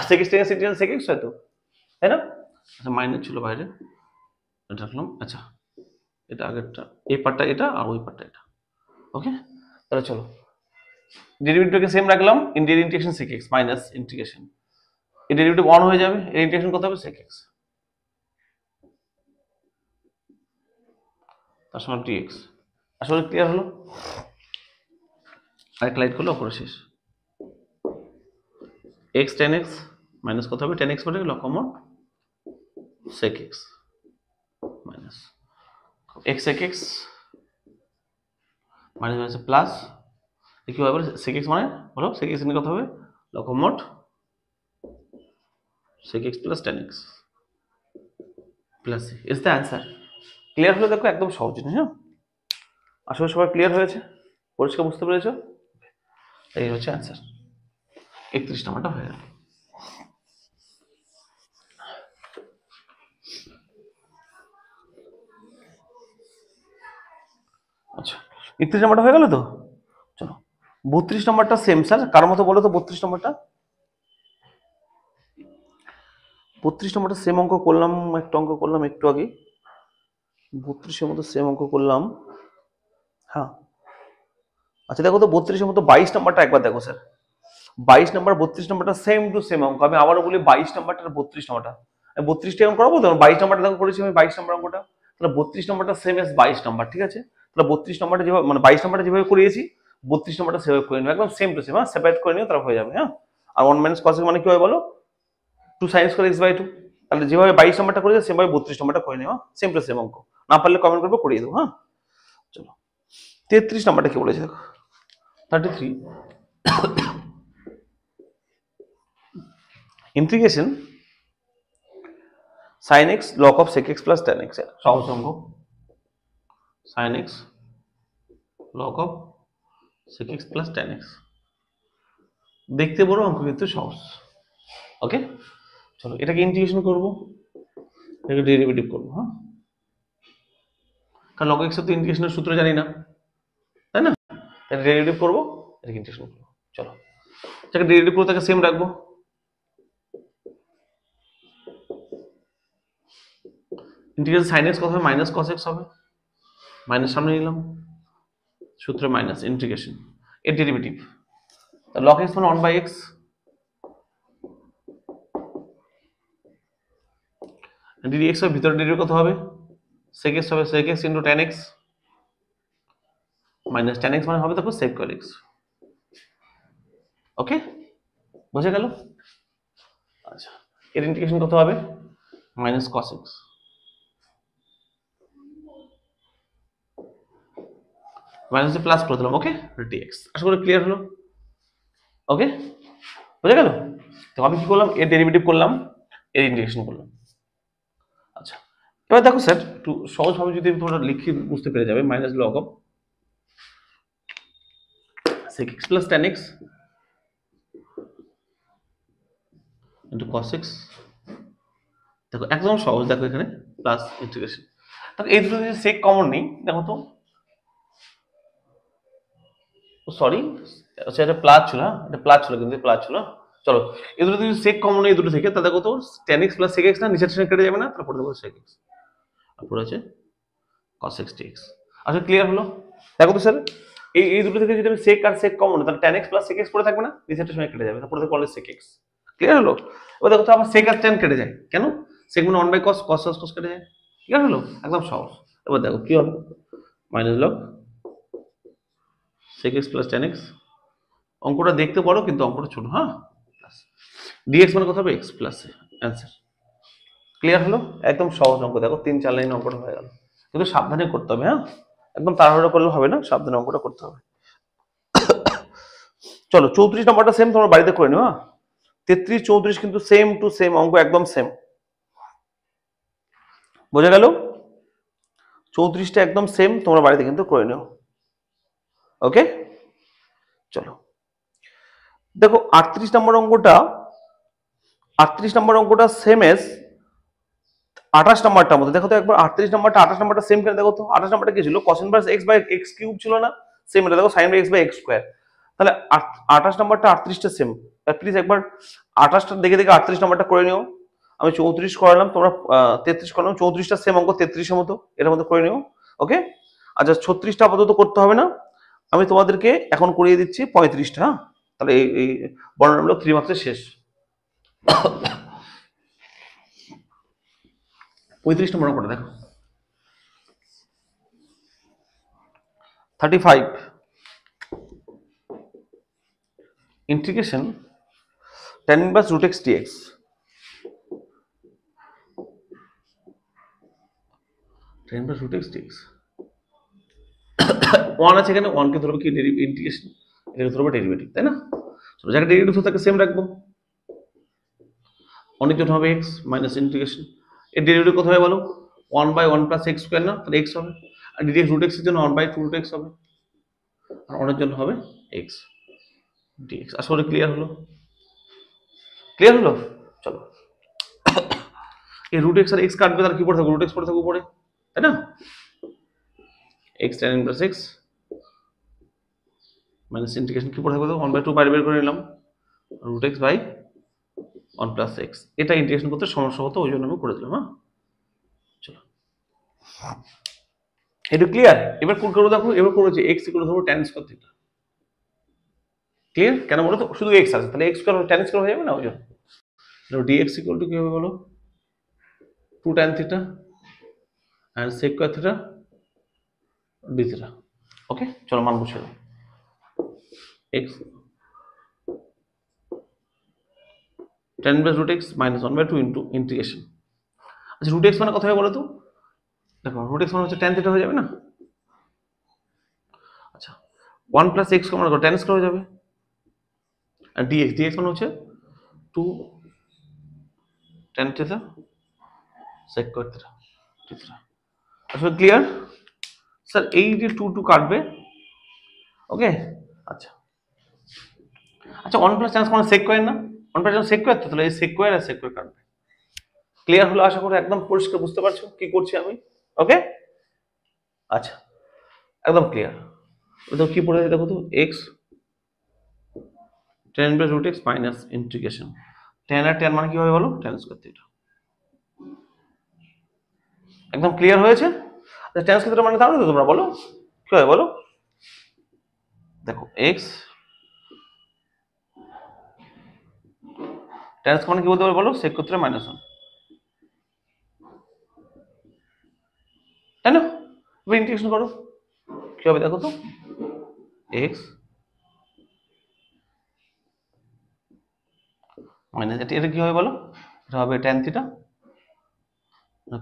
Speaker 1: sec x থেকে ইন্টিগ্রেশন sec x হয় তো, তাই না? আচ্ছা মাইনাস ছিল বাইরে, এটা রাখলাম। আচ্ছা এটা আগেরটা, এই পার্টটা এটা আর ওই পার্টটা এটা, ওকে। তাহলে চলো ডেরিভেটিভটাকে সেম রাখলাম, integration sec x minus integration, এই ডেরিভেটিভ 1 হয়ে যাবে, এর ইন্টিগ্রেশন কত হবে sec x তার সমান dx। আসলে ক্লিয়ার হলো? আরেকটা লাইট করলে অপরে শেষ, x tan x মাইনাস কত হবে, tan x মানে লকমোট sec x minus x sec x minus minus plus কি হবে sec x মানে বলো, sec x এর কত হবে, লকমোট sec x plus tan x plus is the answer. Clear হলো? দেখো একদম সহজ জিনিস, হ্যাঁ আসলে সবাই ক্লিয়ার হয়েছে, পরিষ্কার বুঝতে পেরেছো? এই হচ্ছে অ্যান্সার, 31 নাম্বারটা হয়ে গেল। আচ্ছা 31 নাম্বারটা হয়ে গেল তো, চলো 32 নাম্বারটা সেম স্যার, কার মতো বলো তো 32 নাম্বারটা? 32 নাম্বারটা সেম অঙ্ক করলাম, একটা অঙ্ক করলাম একটু আগে, 32-এর মতো সেম অঙ্ক করলাম, হ্যাঁ। আচ্ছা দেখো তো 32-এর মতো 22 নাম্বারটা একবার দেখো স্যার, 22 নাম্বার 32 নাম্বারটা সেম টু সেম অঙ্ক, আমি আবারও বলি 22 নাম্বারটা আর 32 নাম্বারটা, আমি 32টা অঙ্ক করাবো তো, 22 নাম্বারটা দেখো করেছি আমি 22 নাম্বার অঙ্কটা, তাহলে 32 নাম্বারটা সেম এস 22 নাম্বার, ঠিক আছে? তাহলে 32 নাম্বারটা যেভাবে মানে 22 নাম্বারটা যেভাবে করিয়েছি 32 নাম্বারটা সেভাবে করে নিও, একদম সেম টু সেম, হ্যাঁ সেপারেট করে নিও, তারপর হয়ে যাবে, হ্যাঁ। আর 1 মাইনাস cos x মানে কি হয় বলো, 2 sin স্কয়ার x/2, তাহলে যেভাবে 22 নাম্বারটা করেছে সেভাবে 32 নাম্বারটা করে নিও, সেম টু সেম অঙ্ক, না পারলে কমেন্ট করবে করিয়ে দেবো, হ্যাঁ। চলো 33 নাম্বারটা কি বলেছে দেখো, 33 integration sin x log of sec x plus tan x, সহজ অঙ্ক, sin x log of sec x plus tan x, দেখতে বড় অঙ্ক কিন্তু সহজ, ওকে। চলো এটাকে ইন্টিগ্রেশন করব, এটাকে ডেরিভেটিভ করব, হ্যাঁ কারণ log x এর তো ইন্টিগ্রেশনের সূত্র জানি না, তাই না? তাহলে ডেরিভেটিভ করব, এটাকে ইন্টিগ্রেশন করব, চলো এটাকে ডেরিভেটিভ করে তাকে সেম রাখবো, ইন্টিগ্রেশন sin x কত হবে, মাইনাস cos x হবে, মাইনাস সামনে নিলাম, সূত্র মাইনাস ইন্টিগ্রেশন এর ডেরিভেটিভ, তাহলে log x মানে 1/x, dx এর ভিতরে ডেরিভেটিভ কত হবে, sec x হবে sec x into tan x minus tan x মানে হবে দেখো sec x, ওকে বুঝে গেল? আচ্ছা এর ইন্টিগ্রেশন কত হবে, minus cos x minus plus করে দিলাম, ওকে dx, আশা করি ক্লিয়ার হলো, ওকে বুঝে গেল? তো আমি কি করলাম, এর ডেরিভেটিভ করলাম, এর ইন্টিগ্রেশন করলাম। আচ্ছা এবার দেখো স্যার একটু সহজভাবে যদি তোমরা লিখে বুঝতে পেরে যাবে, minus log of sec x plus tan x into cos x, দেখো একদম সহজ, দেখো এখানে প্লাস ইন্টিগ্রেশন, দেখো এই দুটো যদি সেক কমন নেই, দেখো তো সরি আচ্ছা এটা প্লাস ছিল, হ্যাঁ এটা প্লাস ছিল কিন্তু প্লাস ছিল, চলো এই দুটো যদি সেক কমন নেই এই দুটো থেকে, তা দেখো তো tan x plus sec x না নিচের সাথে কেটে যাবে না, তারপরে দেখো sec x আর পুরো আছে cos x dx। আচ্ছা ক্লিয়ার হলো? দেখো তো স্যার এই দুটো থেকে যদি আমি sec আর sec কমন তাহলে tan x plus sec x পড়ে থাকবে না, নিচেরটা সময় কেটে যাবে, তারপরে দেখো sec x, ক্লিয়ার হলো? এবার দেখো তো আমার sec আর tan কেটে যায় কেন, sec মানে 1/cos, cos cos কেটে যায়, ক্লিয়ার হলো? একদম সহজ। এবার দেখো কি হবে, minus log sec x plus tan x, অঙ্কটা দেখতে বড় কিন্তু অঙ্কটা ছোট, হ্যাঁ dx মানে কত হবে x প্লাস অ্যান্সার, ক্লিয়ার হলো? একদম সহজ অঙ্ক, দেখো 3-4 লাইন অঙ্কটা হয়ে গেল, কিন্তু সাবধানে করতে হবে, হ্যাঁ একদম তাড়াহুড়ো করলে হবে না, সাবধানে অঙ্কটা করতে হবে। চলো 34 নাম্বারটা সেম তোমরা বাড়িতে করে নিও, হ্যাঁ 33 34 কিন্তু সেম টু সেম অঙ্ক, একদম সেম, বোঝা গেল? 34টা একদম সেম, তোমরা বাড়িতে কিন্তু করে নিও। ওকে, চলো দেখো 38 নম্বর অঙ্কটা সেম এস 28 নম্বরটার মধ্যে। দেখো তো একবার 38 নম্বরটা 28 নম্বরটা সেম কেন দেখো তো। 28 নম্বরটা কি ছিল? cos inverse x by x cube ছিল না? সেম এটা দেখো sin by x by x square. তাহলে 28 নম্বরটা 38টা সেম। প্লিজ একবার 28টা দেখে 38 নম্বরটা করে নিও। আমি 34 করালাম, তোমরা 33 করালাম। 34টা সেম অঙ্ক 33 এর মতো, এর মধ্যে করে নিও। ওকে, আচ্ছা 36টা আপাতত করতে হবে না, আমি তোমাদেরকে এখন করিয়ে দিচ্ছি 35টা। হ্যাঁ, তাহলে এই বর্ণনামূলক 3 মার্কসের শেষ। 35 নম্বর অঙ্কটা দেখো। 35 integration tan inverse root x dx। tan inverse root x dx 1 আছে এখানে, 1 কে ধরবো কি ইন্টিগ্রেশন, এটাকে ধরবো ডেরিভেটিভ, তাই না? তো যাকে ডেরিভেটিভ থাকে সেম রাখবো। অনেক জন হবে x মাইনাস ইন্টিগ্রেশন, এর ডেরিভেটিভ কত হয় বলো? 1 বাই 1 প্লাস x স্কয়ার না, তাহলে x হবে। আর dx root x এর জন্য 1 বাই 2 root x হবে, আর অনেক জন্য হবে x dx। আসলে ক্লিয়ার হলো? ক্লিয়ার হলো? চলো, এই root x আর x কাটবে, তার কি পড়ে থাকবে? root x পড়ে থাকবে উপরে, তাই না? x tan inverse x minus integration কি পড়ে থাকবে? 1 বাই 2 বাইরে বের করে নিলাম, root x by 1 plus x। এটা ইন্টিগ্রেশন করতে সমস্যা হতো, ওই জন্য আমি করে দিলাম। হ্যাঁ, চলো এটা ক্লিয়ার? এবার কোন করবো দেখো, এবার করবো যে x ইকুয়াল ধরবো tan স্কয়ার থিটা। ক্লিয়ার? কেন বলো তো, শুধু x আছে, তাহলে x স্কয়ার tan স্কয়ার হয়ে যাবে না, ওই জন্য। dx ইকুয়াল টু কি হবে বলো? 2 tan theta and sec square theta d theta. Okay, চলো মান বসিয়ে দাও। x tan inverse root x minus 1 by 2 into integration। আচ্ছা root x মানে কত হবে বলো তো? দেখো root x মানে হচ্ছে tan থিটা হয়ে যাবে না? আচ্ছা 1 plus x কমন করো, tan স্কয়ার হয়ে যাবে। আর dx মানে হচ্ছে 2 tan theta sec square theta d theta. আসলে ক্লিয়ার? স্যার এই যে 2 কাটবে, ওকে। আচ্ছা আচ্ছা 1 প্লাস tan মানে sec স্কয়ার না? 1 প্লাস sec স্কয়ার, তো তাহলে এই sec স্কয়ার আর sec স্কয়ার কাটবে। ক্লিয়ার হলো? আশা করি একদম পরিষ্কার বুঝতে পারছো কি করছি আমি। ওকে, আচ্ছা একদম ক্লিয়ার। তো কি পড়ে দেখো তো, x tan inverse root x minus integration tan আর tan মানে কি হবে বলো? tan square theta. একদম ক্লিয়ার হয়েছে? আচ্ছা tan স্কয়ার থিটা মানে জানো তো তোমরা, বলো কি হয় বলো? দেখো x tan স্কয়ার মানে কি বলতে পারো বলো? sec স্কয়ার মাইনাস 1, তাই না? এবার ইন্টিগ্রেশন করো, কি হবে দেখো তো? x মাইনাস এটা কি হবে বলো? এটা হবে tan theta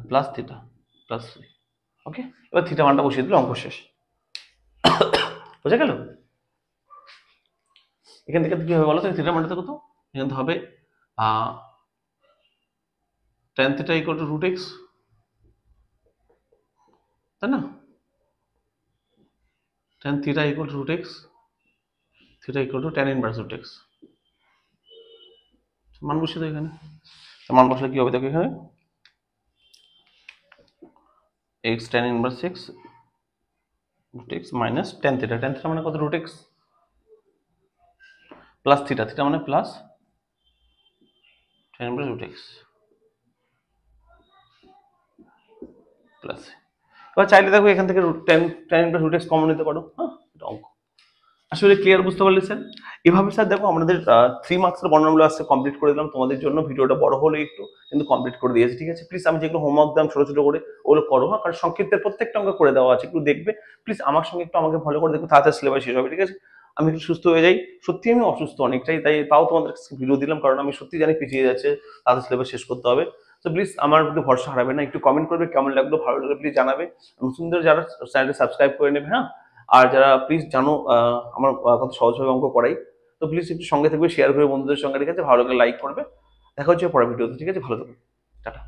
Speaker 1: plus theta plus 3। ওকে, এবার থিটা মানটা বসিয়ে দিলে অঙ্ক শেষ। বুঝা গেল? এখান থেকে কি হবে বলো তো? থিটা মানটা কত? এখান থেকে হবে tan theta equal to root x, তাই না? tan theta equal to root x, theta equal to tan inverse root x। মান বসিয়ে দাও এখানে। মান বসালে কি হবে দেখো এখানে? x tan inverse x root x minus tan theta. tan theta মানে কত? root x plus theta, theta মানে plus tan inverse root x plus. এবার চাইলে দেখো এখান থেকে tan inverse root x common নিতে পারো। হ্যাঁ, এটা অঙ্ক। আসলে ক্লিয়ার বুঝতে পারলে স্যার? এভাবে স্যার দেখো আমাদের 3 মার্কসের বর্ণনাগুলো আজকে কমপ্লিট করে দিলাম তোমাদের জন্য। ভিডিওটা বড় হলে একটু, কিন্তু কমপ্লিট করে দিয়েছি, ঠিক আছে? প্লিজ আমি যেগুলো হোমওয়ার্ক দিলাম ছোট ছোট করে ওগুলো করো। হ্যাঁ, কারণ সংক্ষিপ্তের প্রত্যেকটা অঙ্ক করে দেওয়া আছে, একটু দেখবে প্লিজ। আমার সঙ্গে একটু আমাকে ফলো করে দেখবে, তাড়াতাড়ি সিলেবাস শেষ হবে, ঠিক আছে? আমি একটু সুস্থ হয়ে যাই, সত্যি আমি অসুস্থ অনেকটাই, তাই তাও তোমাদের ভিডিও দিলাম, কারণ আমি সত্যি জানি পিছিয়ে যাচ্ছে, তাদের সিলেবাস শেষ করতে হবে। তো প্লিজ আমার প্রতি ভরসা হারাবে না, একটু কমেন্ট করবে কেমন লাগলো, ভালো লাগলো প্লিজ জানাবে। নতুনদের যারা চ্যানেলটি সাবস্ক্রাইব করে নেবে। হ্যাঁ, আর যারা প্লিজ জানো আমার কত সহজভাবে অঙ্ক করাই, তো প্লিজ একটু সঙ্গে থাকবে, শেয়ার করে বন্ধুদের সঙ্গে, ঠিক আছে? ভালো লাগলে লাইক করবে। দেখা হচ্ছে পরের ভিডিওতে, ঠিক আছে? ভালো থাকবে, টাটা।